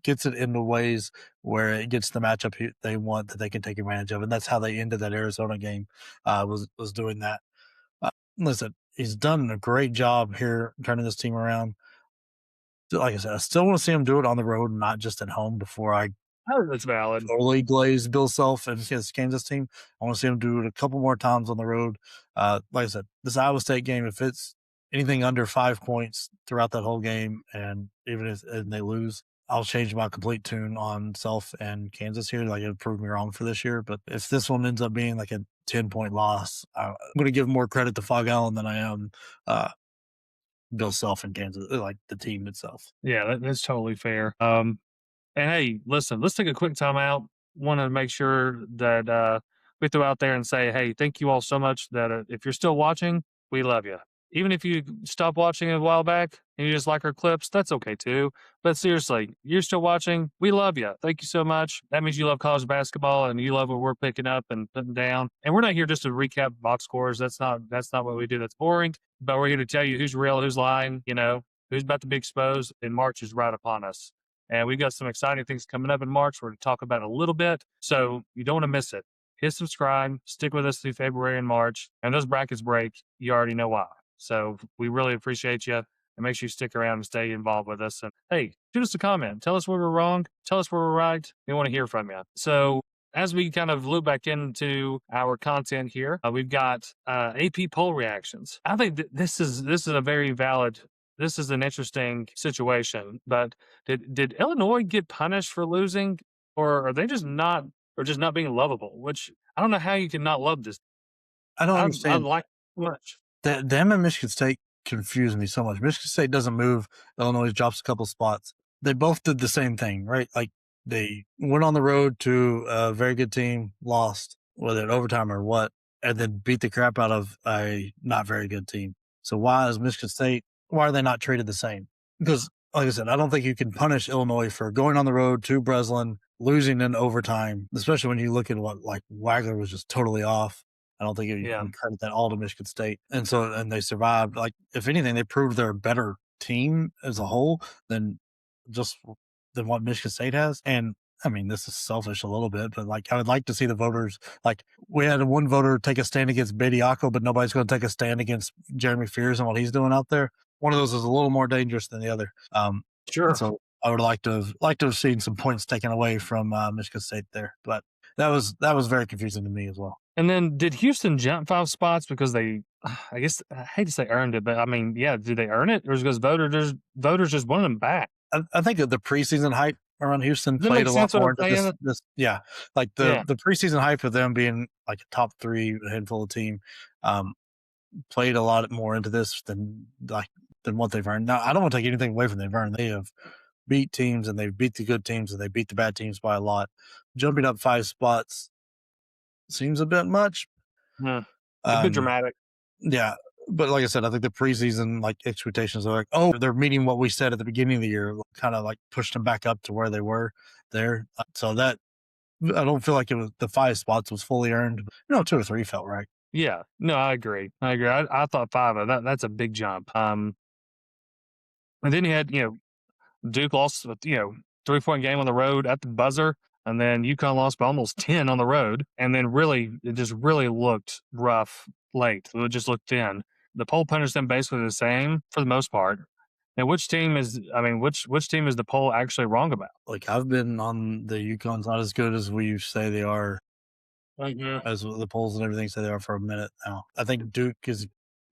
gets it into ways where it gets the matchup they want that they can take advantage of, and that's how they ended that Arizona game. Was doing that. Listen, he's done a great job here turning this team around. Like I said, I still want to see him do it on the road, not just at home. Before I Oh, that's valid. totally glazed Bill Self and his Kansas team. I want to see him do it a couple more times on the road. Like I said, this Iowa State game, if it's anything under 5 points throughout that whole game, and even if and they lose, I'll change my complete tune on Self and Kansas here. Like it proved me wrong for this year. But if this one ends up being like a 10-point loss, I'm going to give more credit to Fog Allen than I am uh, Bill Self and Kansas, like the team itself. Yeah, that's totally fair. And hey, listen, let's take a quick time out. Want to make sure that we throw out there and say, hey, thank you all so much. That if you're still watching, we love you. Even if you stopped watching a while back and you just like our clips, that's okay too. But seriously, you're still watching. We love you. Thank you so much. That means you love college basketball and you love what we're picking up and putting down. And we're not here just to recap box scores. That's not what we do. That's boring. But we're here to tell you who's real, who's lying. Who's about to be exposed. And March is right upon us. And we've got some exciting things coming up in March. We're going to talk about it a little bit. So you don't want to miss it. Hit subscribe, stick with us through February and March. And those brackets break, you already know why. So we really appreciate you. And make sure you stick around and stay involved with us. And hey, shoot us a comment. Tell us where we're wrong. Tell us where we're right. We want to hear from you. So as we kind of loop back into our content here, we've got AP poll reactions. I think this is a very valid. This is an interesting situation, but did Illinois get punished for losing, or are they just not being lovable? Which I don't know how you can not love this. I don't I understand. like it so much. Them and Michigan State confuse me so much. Michigan State doesn't move. Illinois drops a couple spots. They both did the same thing, right? Like they went on the road to a very good team, lost, whether in overtime or what, and then beat the crap out of a not very good team. So why is Michigan State? Why are they not treated the same? Because, like I said, I don't think you can punish Illinois for going on the road to Breslin, losing in overtime, especially when you look at what like Wagler was just totally off. I don't think you Yeah, can credit that all to Michigan State. And they survived. Like, if anything, they proved they're a better team as a whole than just than what Michigan State has. And I mean, this is selfish a little bit, but like, I would like to see the voters. Like, we had one voter take a stand against Bediako, but nobody's going to take a stand against Jeremy Fears and what he's doing out there. One of those is a little more dangerous than the other. sure. So I would like to have seen some points taken away from Michigan State there, but that was very confusing to me as well. And then did Houston jump 5 spots because they? I guess I hate to say earned it, but I mean, yeah, did they earn it, or is it because voters just wanted them back? I think that the preseason hype around Houston, Does that played make a lot sense what more I'm into saying? this yeah, like Yeah. the preseason hype of them being like a top 3 handful of team, um, played a lot more into this than what they've earned. Now, I don't want to take anything away from they've earned. They have beat teams and they've beat the good teams and they beat the bad teams by a lot. Jumping up 5 spots seems a bit much. Mm. A bit Um, dramatic. yeah, but like I said, I think the preseason like expectations are like, oh, they're meeting what we said at the beginning of the year, kind of like pushed them back up to where they were there. So that I don't feel like it was the 5 spots was fully earned. 2 or 3 felt right. Yeah. No, I agree. I agree. I thought 5, that's a big jump. And then you had, Duke lost, 3-point game on the road at the buzzer, and then UConn lost by almost 10 on the road, and then really it just really looked rough late. It just looked thin. The poll punished them basically the same for the most part. And which team is the poll actually wrong about? Like I've been on the UConn's not as good as we say they are, Mhm. as the polls and everything say they are for a minute now. I think Duke has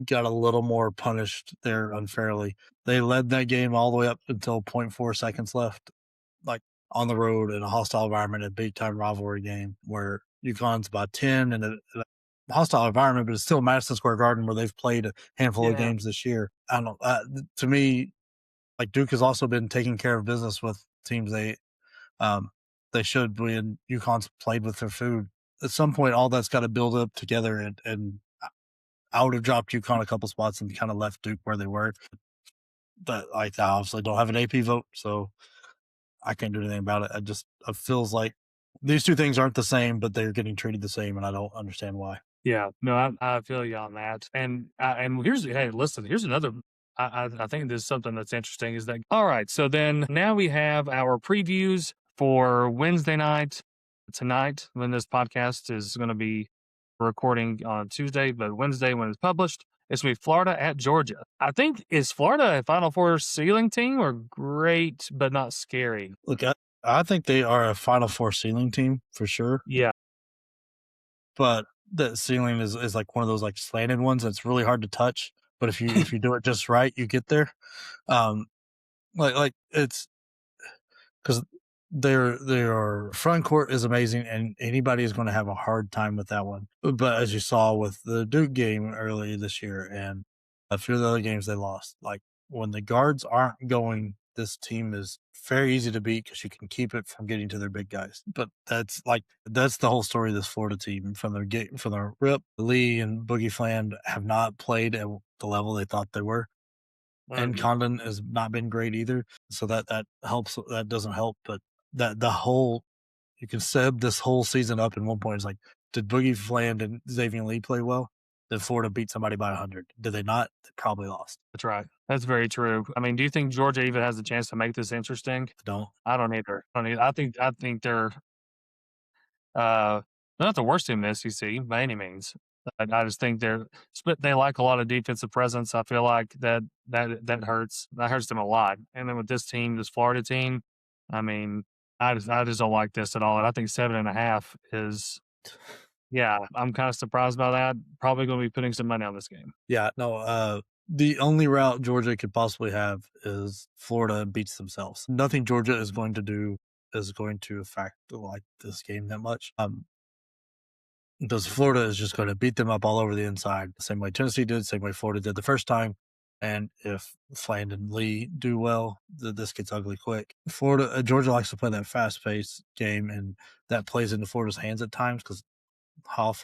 got a little more punished there unfairly. They led that game all the way up until zero point 0.4 seconds left, like on the road in a hostile environment, a big time rivalry game where UConn's by 10 in a hostile environment, but it's still Madison Square Garden where they've played a handful of Yeah. games this year. I don't know. To me, like Duke has also been taking care of business with teams um, they should be, and UConn's played with their food. At some point, all that's got to build up together, and I would have dropped UConn a couple spots and kind of left Duke where they were. But like, I obviously don't have an AP vote, so I can't do anything about it. It feels like these two things aren't the same, but they're getting treated the same, and I don't understand why. Yeah, no, I feel you on that. And hey, listen, here's another. I think this is something that's interesting. Is that all right? So then now we have our previews for Wednesday night tonight when this podcast is going to be recording on Tuesday, but Wednesday when it's published, it's going to be Florida at Georgia. I think is Florida a Final Four ceiling team or great but not scary? Look, I think they are a Final Four ceiling team for sure, Yeah. but the ceiling is like one of those like slanted ones that's really hard to touch. But if you do it just right, you get there. Um, like it's because their front court is amazing, and anybody is going to have a hard time with that one. But as you saw with the Duke game earlier this year, and a few of the other games they lost, like when the guards aren't going, this team is very easy to beat because you can keep it from getting to their big guys. But that's the whole story of this Florida team from their rip. Lee and Boogie Fland have not played at the level they thought they were, and Mhm. Condon has not been great either. So that helps. That doesn't help. But that the whole you can sub this whole season up in one point. It's like, did Boogie Fland and Xavier Lee play well? Did Florida beat somebody by 100? Did they not? They probably lost. That's right. That's very true. I mean, do you think Georgia even has a chance to make this interesting? I don't. I don't either. I think they're not the worst team in the SEC by any means. I just think they lack a lot of defensive presence. I feel like that hurts. That hurts them a lot. And then with this team, this Florida team, I mean, I just don't like this at all. And I think 7.5 is yeah. I'm kind of surprised by that. Probably going to be putting some money on this game. Yeah, no. The only route Georgia could possibly have is Florida beats themselves. Nothing Georgia is going to do is going to affect like this game that much. Because Florida is just going to beat them up all over the inside, the same way Tennessee did, same way Florida did the first time. And if Fland and Lee do well, this gets ugly quick. Georgia likes to play that fast-paced game, and that plays into Florida's hands at times because Hoff,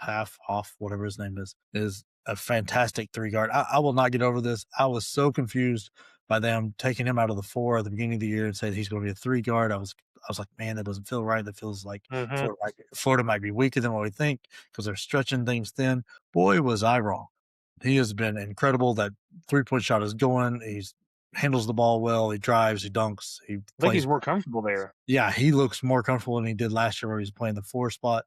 whatever his name is a fantastic 3 guard. I will not get over this. I was so confused by them taking him out of the 4 at the beginning of the year and saying he's going to be a 3 guard. I was like, man, that doesn't feel right. That feels like Hmm. Florida might be weaker than what we think because they're stretching things thin. Boy, was I wrong. He has been incredible. That 3-point shot is going. He handles the ball well. He drives. He dunks. He I think he's plays. more comfortable there. Yeah, he looks more comfortable than he did last year, where he's playing the 4 spot.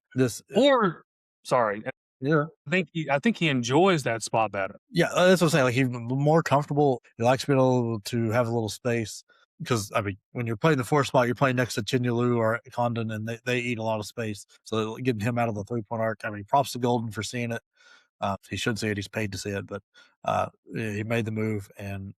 Or sorry, Yeah, I think he enjoys that spot better. yeah, that's what I'm saying. Like he's more comfortable. He likes being able to have a little space because I mean, when you're playing the 4 spot, you're playing next to Chinyelu or Condon, and they eat a lot of space. So getting him out of the 3-point arc. I mean, props to Golden for seeing it. He should see it. He's paid to see it, but he made the move, and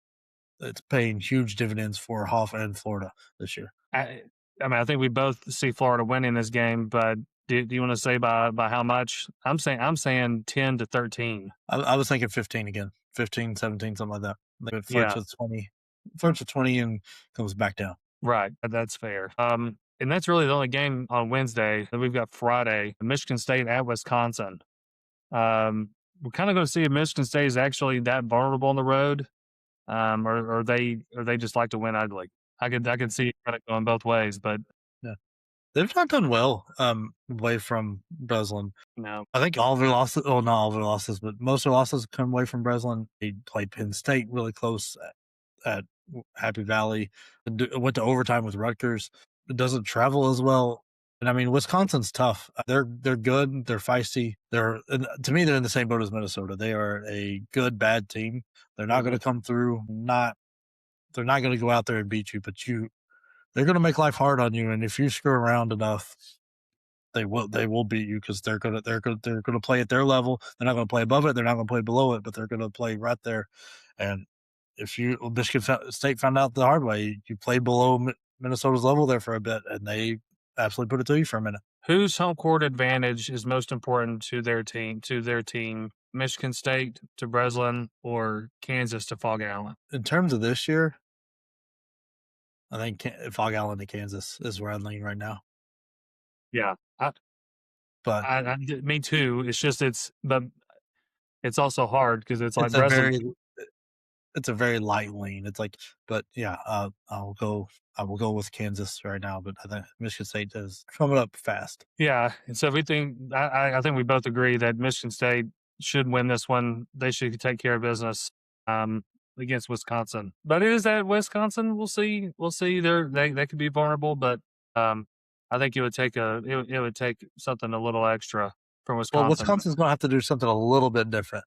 it's paying huge dividends for Hoff and Florida this year. I, I mean, I think we both see Florida winning this game, but do you want to say by how much? I'm saying 10-13. I was thinking 15 again, 15, 17, something like that. Like it flirts Yeah, with 20, flirts with 20 and comes back down. right. That's fair. And that's really the only game on Wednesday. Then we've got Friday, Michigan State at Wisconsin. We're kind of going to see if Michigan State is actually that vulnerable on the road, or they just like to win ugly. I could see it kind of going both ways, but Yeah. They've not done well away from Breslin. no. I think all of their losses, well, not all of their losses, but most of their losses come away from Breslin. They played Penn State really close at Happy Valley, went to overtime with Rutgers. It doesn't travel as well. And I mean, Wisconsin's tough. They're good. They're feisty. To me, they're in the same boat as Minnesota. They are a good bad team. They're not going Mhm. to come through. They're not going to go out there and beat you, but they're going to make life hard on you. And if you screw around enough, they will beat you because they're gonna play at their level. They're not gonna play above it. They're not gonna play below it, but they're gonna play right there. And if Michigan State found out the hard way, you played below Minnesota's level there for a bit, and they absolutely put it to you for a minute. Whose home court advantage is most important to their team? Michigan State to Breslin, or Kansas to Fog Allen? In terms of this year, I think Fog Allen to Kansas is where I lean right now. Yeah, But me too. But it's also hard because it's like it's a Breslin. very it's a very light lean. It's like, but yeah, I will go with Kansas right now. But I think Michigan State is coming up fast. Yeah, and so we think I think we both agree that Michigan State should win this one. They should take care of business um, against Wisconsin. But it is at Wisconsin. We'll see. We'll see. They could be vulnerable, but I think it would take something a little extra from Well, Wisconsin. Wisconsin's going to have to do something a little bit different.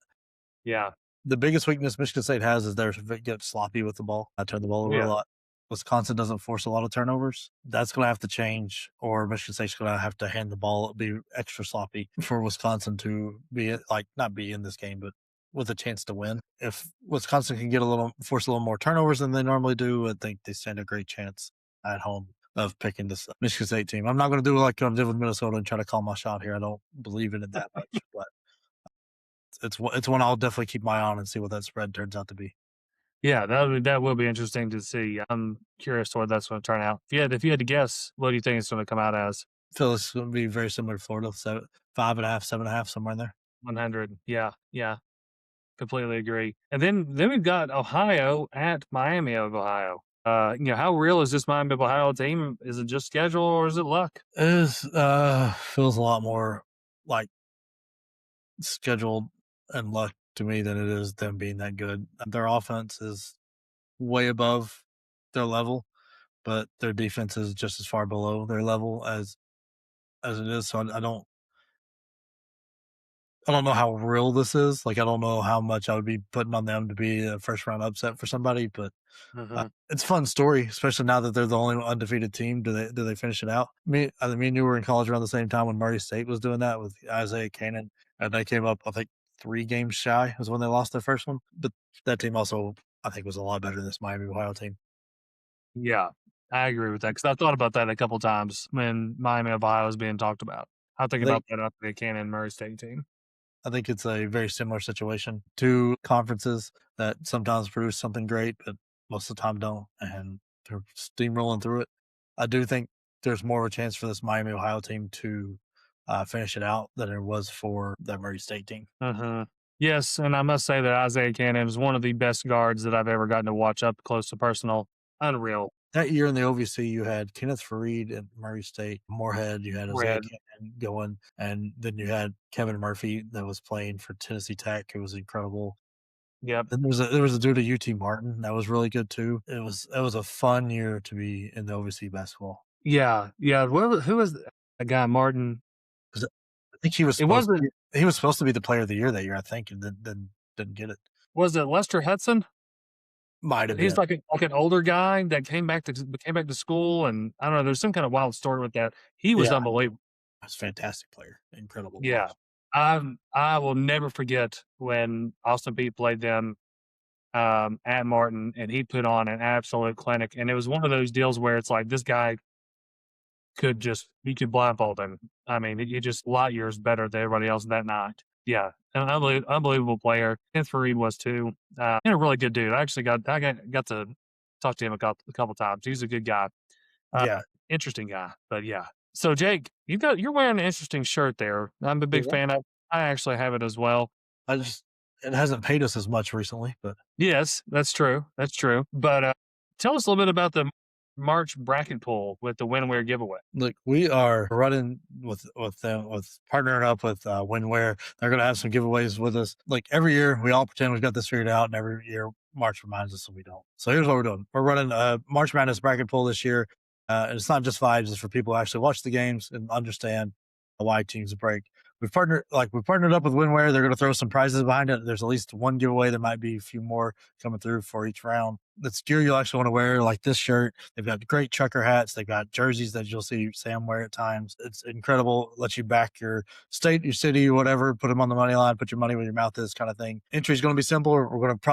Yeah. The biggest weakness Michigan State has is they get sloppy with the ball. I turn the ball over a Yeah. lot. Wisconsin doesn't force a lot of turnovers. That's going to have to change, or Michigan State's going to have to hand the ball, be extra sloppy for Wisconsin to be like not be in this game, but with a chance to win. If Wisconsin can force a little more turnovers than they normally do, I think they stand a great chance at home of picking this Michigan State team. I'm not going to do like I did with Minnesota and try to call my shot here. I don't believe in it that much, but it's one I'll definitely keep my eye on and see what that spread turns out to be. Yeah, that will be interesting to see. I'm curious to what that's going to turn out. If you had to guess, what do you think it's going to come out as? I feel it's going to be very similar to Florida, so 5.5, 7.5, somewhere in there. 100. Yeah, yeah, completely agree. And then we've got Ohio at Miami of Ohio. How real is this Miami of Ohio team? Is it just schedule or is it luck? It feels a lot more like scheduled and luck to me than it is them being that good. Their offense is way above their level, but their defense is just as far below their level as it is. So I don't know how real this is. Like I don't know how much I would be putting on them to be a first round upset for somebody, but Hmm. it's a fun story, especially now that they're the only undefeated team. Do they finish it out? Me and you were in college around the same time when Murray State was doing that with Isaiah Cannon, and they came up, I think, 3 games shy was when they lost their first one. But that team also, I think, was a lot better than this Miami Ohio team. Yeah, I agree with that because I thought about that a couple times when Miami of Ohio was being talked about. I think I think about that after the Cannon Murray State team. I think it's a very similar situation. Two conferences that sometimes produce something great, but most of the time don't, and they're steamrolling through it. I do think there's more of a chance for this Miami Ohio team to finish it out than there was for that Murray State team. Hmm. Yes, and I must say that Isaiah Cannon is one of the best guards that I've ever gotten to watch up close to personal. Unreal. That year in the OVC, you had Kenneth Fareed at Murray State, Moorhead, you had Isaiah Red. Cannon going, and then you had Kevin Murphy that was playing for Tennessee Tech. It was incredible. Yep. Then there was a dude at UT Martin that was really good too. It was a fun year to be in the OVC basketball. Yeah. Yeah. Who was a guy, Martin? 'Cause I think he was It supposed to wasn't, be he was supposed to be the player of the year that year, I think, and then didn't get it. was it Lester Hudson? Might have He's been. like an older guy that came back to school, and I don't know. There's some kind of wild story with that. He was Yeah, unbelievable. he was a fantastic player, incredible to Yeah. watch. I will never forget when Austin Peay played them at Martin, and he put on an absolute clinic. And it was one of those deals where it's like this guy you could blindfold him. I mean, he just light years better than everybody else that night. Yeah, an unbelievable player. Anthony Reed was too, and a really good dude. I got to talk to him a couple times. He's a good guy, uh, Yeah. interesting guy. But yeah. So Jake, you're wearing an interesting shirt there. I'm a big Yeah. fan of. I actually have it as well. I just it hasn't paid us as much recently, but Yes, that's true. That's true. But tell us a little bit about the March bracket pool with the WinWare giveaway. look, we are running with them with partnering up with WinWare. They're going to have some giveaways with us. Like every year, we all pretend we've got this figured out, and every year March reminds us that we don't. So here's what we're doing: we're running a March Madness bracket pool this year, and it's not just vibes; it's for people who actually watch the games and understand why teams break. We've partnered up with WinWare. They're going to throw some prizes behind it. There's at least one giveaway. There might be a few more coming through for each round. That's gear you'll actually want to wear, like this shirt. They've got great trucker hats. They've got jerseys that you'll see Sam wear at times. It's incredible. Lets you back your state, your city, whatever. Put them on the money line. Put your money where your mouth is, kind of thing. Entry is going to be simple. We're going to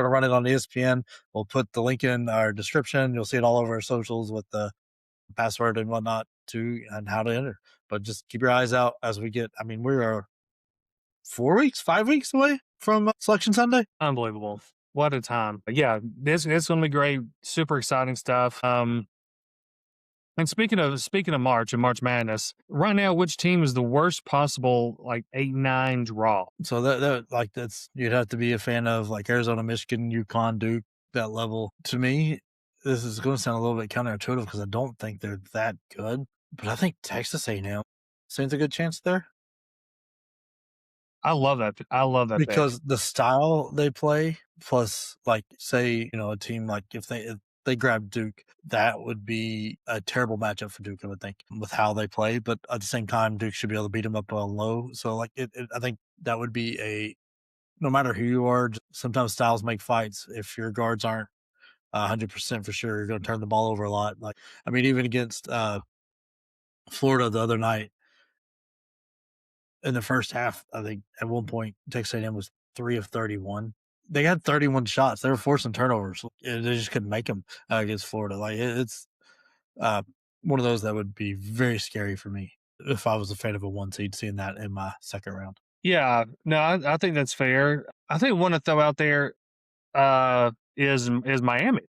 run it on ESPN. We'll put the link in our description. You'll see it all over our socials with the password and whatnot too, and how to enter. But just keep your eyes out as we get. I mean, we are 4 weeks, 5 weeks away from Selection Sunday. Unbelievable. What a time. But yeah, this it's gonna be great. Super exciting stuff. And speaking of March and March Madness, right now, which team is the worst possible like 8-9 draw? So that's you'd have to be a fan of like Arizona, Michigan, UConn, Duke, that level. To me, this is going to sound a little bit counterintuitive because I don't think they're that good, but I think Texas A&M seems a good chance there I love that. I love that pick. because the style they play, plus like say a team like if they grab Duke, that would be a terrible matchup for Duke, I would think, with how they play. But at the same time, Duke should be able to beat them up on low. So like I think that would be a no matter who you are, sometimes styles make fights. If your guards aren't 100% for sure, you're going to turn the ball over a lot. Like, I mean, even against Florida the other night in the first half, I think at one point Texas A&M was 3 of 31. They had 31 shots. They were forcing turnovers. They just couldn't make them against Florida. Like it's uh, one of those that would be very scary for me if I was a fan of a one seed, seeing that in my second round. Yeah, no, I think that's fair. I think one to throw out there is Miami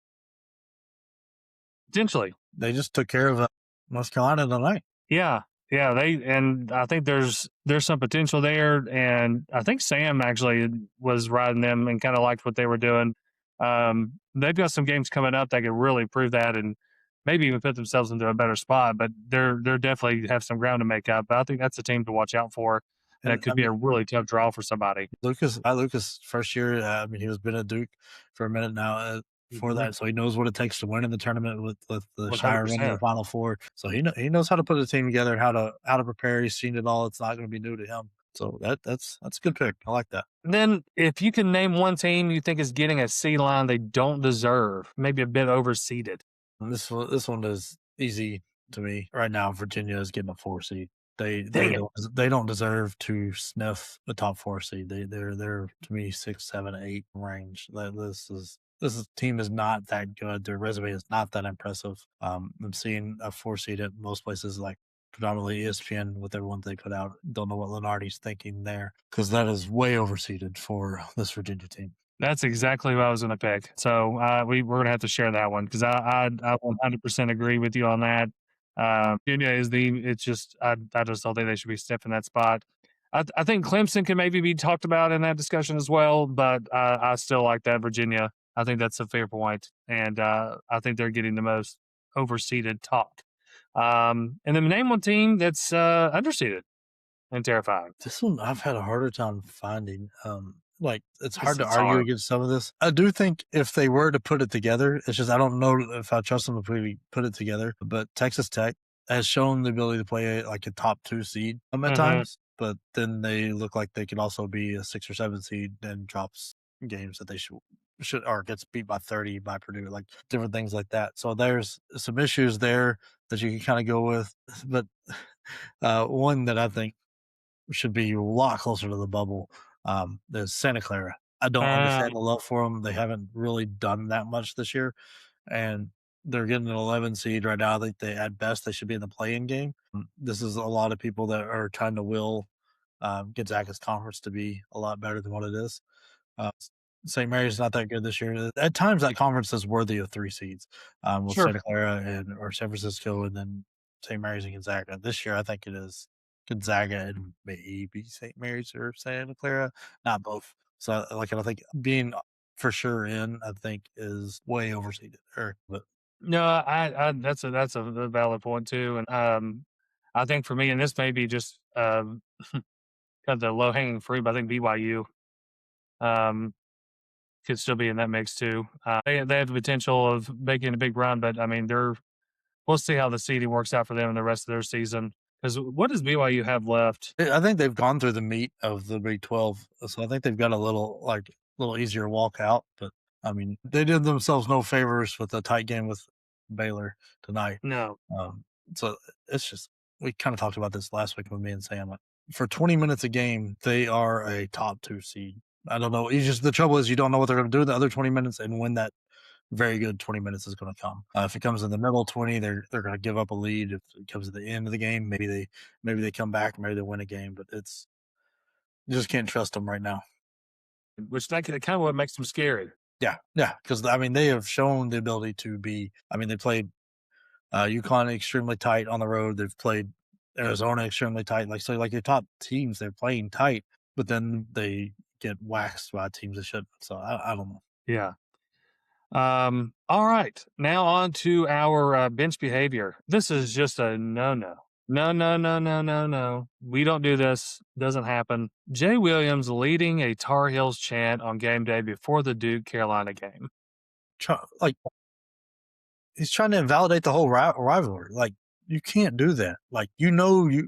potentially. They just took care of North Carolina tonight. Yeah, yeah, and I think there's some potential there, and I think Sam actually was riding them and kind of liked what they were doing. They've got some games coming up that could really prove that, and maybe even put themselves into a better spot. But they're definitely have some ground to make up. But I think that's a team to watch out for. And That could I be mean, a really tough draw for somebody. Lucas first year. I mean, he was been at Duke for a minute now. For Mhm. that, so he knows what it takes to win in the tournament with the Shire run to the 100%. Final Four. So he knows how to put a team together and how to prepare. He's seen it all. It's not going to be new to him. So that's a good pick. I like that. Then, if you can name one team you think is getting a C line they don't deserve, maybe a bit overseeded. And this one is easy to me right now. Virginia is getting a 4 seed. They Dang they it. don't deserve to sniff the top 4 seed. They're to me 6, 7, 8 range. Team is not that good. Their resume is not that impressive. I'm seeing a 4 seed at most places like predominantly ESPN with everyone they put out. Don't know what Lenardi's thinking there because that is way overseeded for this Virginia team. That's exactly what I was going to pick. So we're going to have to share that one because I 100% agree with you on that. Virginia is it's just I just don't think they should be stepping that spot. I think Clemson can maybe be talked about in that discussion as well, but I still like that Virginia. I think that's a fair point, and I think they're getting the most overseeded talk. And then name one team that's underseeded and terrifying. This one I've had a harder time finding. Like it's hard to It's argue hard. against some of this. I do think if they were to put it together, it's just I don't know if I trust them to really put it together. But Texas Tech has shown the ability to play like a top 2 seed at Hmm. times, but then they look like they could also be a 6 or 7 seed and drops games that they should or gets beat by 30 by Purdue, like different things like that. So there's some issues there that you can kind of go with, but one that I think should be a lot closer to the bubble. There's Santa Clara. I don't understand the love for them. They haven't really done that much this year, and they're getting an 11 seed right now. I think they at best they should be in the play-in game. This is a lot of people that are trying to will Gonzaga's conference to be a lot better than what it is. Uh, St. Mary's not that good this year. At times, that conference is worthy of 3 seeds with Sure. Santa Clara and or San Francisco, and then St. Mary's and Gonzaga. This year, I think it is Gonzaga and maybe St. Mary's or Santa Clara, not both. So, like, I think being for sure in, I think, is way overseeded. But No, that's a valid point too, and I think for me, and this may be just kind of the low hanging fruit, but I think BYU um, could still be in that mix too. They have the potential of making a big run, but I mean, we'll see how the seeding works out for them in the rest of their season. Because what does BYU have left? I think they've gone through the meat of the Big 12, so I think they've got a little easier walk out. But I mean, they did themselves no favors with the tight game with Baylor tonight. No, Um, so it's just we kind of talked about this last week with me and Sam. Like, for 20 minutes a game, they are a top 2 seed. I don't know. You just the trouble is you don't know what they're going to do in the other 20 minutes and when that very good 20 minutes is going to come. If it comes in the middle 20, they're going to give up a lead. If it comes at the end of the game, maybe they come back, maybe they win a game, but it's you just can't trust them right now. which that kind of what makes them scary. Yeah, yeah, because I mean they have shown the ability to be. I mean they played UConn extremely tight on the road. They've played Arizona extremely tight. Like so, like your top teams, they're playing tight, but then they get waxed by teams that shouldn't. So I don't know. Yeah. All right. Now on to our bench behavior. This is just a no. No, no, no, no, no, no. We don't do this. Doesn't happen. Jay Williams leading a Tar Heels chant on game day before the Duke Carolina game. Like he's trying to invalidate the whole rivalry. Like you can't do that. Like you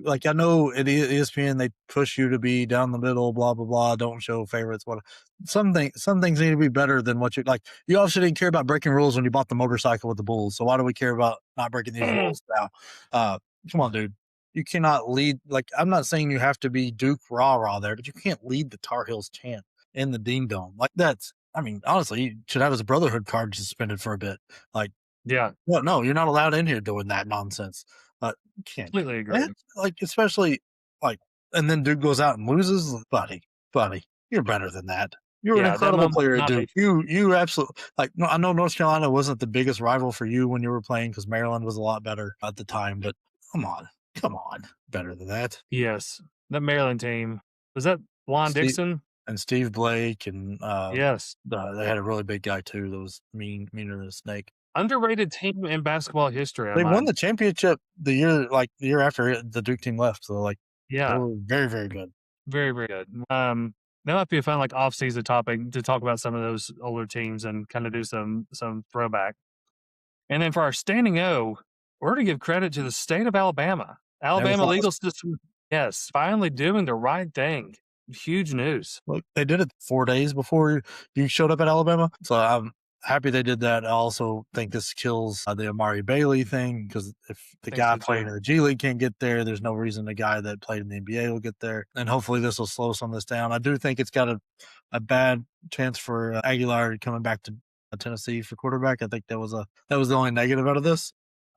like I know at ESPN they push you to be down the middle, blah blah blah. Don't show favorites. What some things need to be better than what you like. You obviously didn't care about breaking rules when you bought the motorcycle with the Bulls. So why do we care about not breaking these rules now? Come on, dude. You cannot lead. Like I'm not saying you have to be Duke rah rah there, but you can't lead the Tar Heels chant in the Dean Dome. Like that's. I mean, honestly, you should have his brotherhood card suspended for a bit. Like Yeah, no, you're not allowed in here doing that nonsense. You can't do completely that. agree. Like, especially like, and then Duke goes out and loses. Buddy, you're better than that. You're an Yeah, that incredible moment player at not Duke. You absolutely like. No, I know North Carolina wasn't the biggest rival for you when you were playing because Maryland was a lot better at the time. But come on, better than that. yes. That Maryland team. Was that Lon Steve Dixon? and Steve Blake and Yes. they had a really big guy too that was meaner than a snake. Underrated team in basketball history, I They won might. the championship the year after the Duke team left, so, like, they Yeah. were very, very good. Very, very good. That might be a fun like off-season topic to talk about some of those older teams and kind of do some throwback. And then for our standing O, we're to give credit to the state of Alabama. Never Alabama thought legal system, yes, finally doing the right thing. Huge news. look, they did it 4 days before you showed up at Alabama, so I'm happy they did that. I also think this kills, the Amari Bailey thing because if the Think guy so playing too. in the G League can't get there, there's no reason the guy that played in the NBA will get there, and hopefully this will slow some of this down. I do think it's got a bad chance for, Aguilar coming back to, Tennessee for quarterback. I think that was the only negative out of this,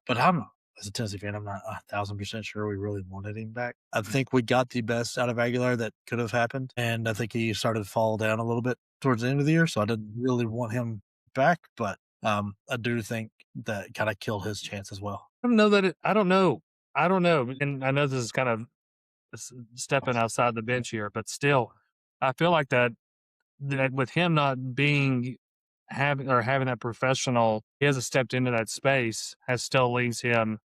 but as a Tennessee fan, I'm not 1,000% sure we really wanted him back. I think we got the best out of Aguilar that could have happened, and I think he started to fall down a little bit towards the end of the year, so I didn't really want him back, but I do think that kind of killed his chance as well. I don't know that I don't know. I don't know. And I know this is kind of stepping outside the bench here, but still, I feel like that with him not being having that professional, he hasn't stepped into that space, has still leaves him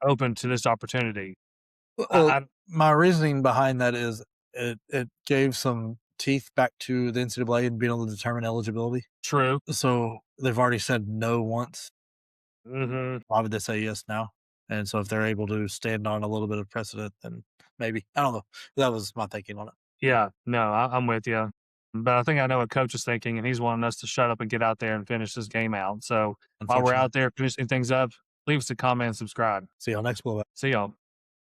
open to this opportunity. Well, I my reasoning behind that is it gave some teeth back to the NCAA and being able to determine eligibility. true. So they've already said no once. Hmm. Why would they say yes now? And so if they're able to stand on a little bit of precedent, then maybe I don't know. That was my thinking on it. Yeah, no, I'm with you. But I think I know what coach is thinking, and he's wanting us to shut up and get out there and finish this game out. So while we're Unfortunately, out there finishing things up, leave us a comment and subscribe. see y'all next blowout. See y'all.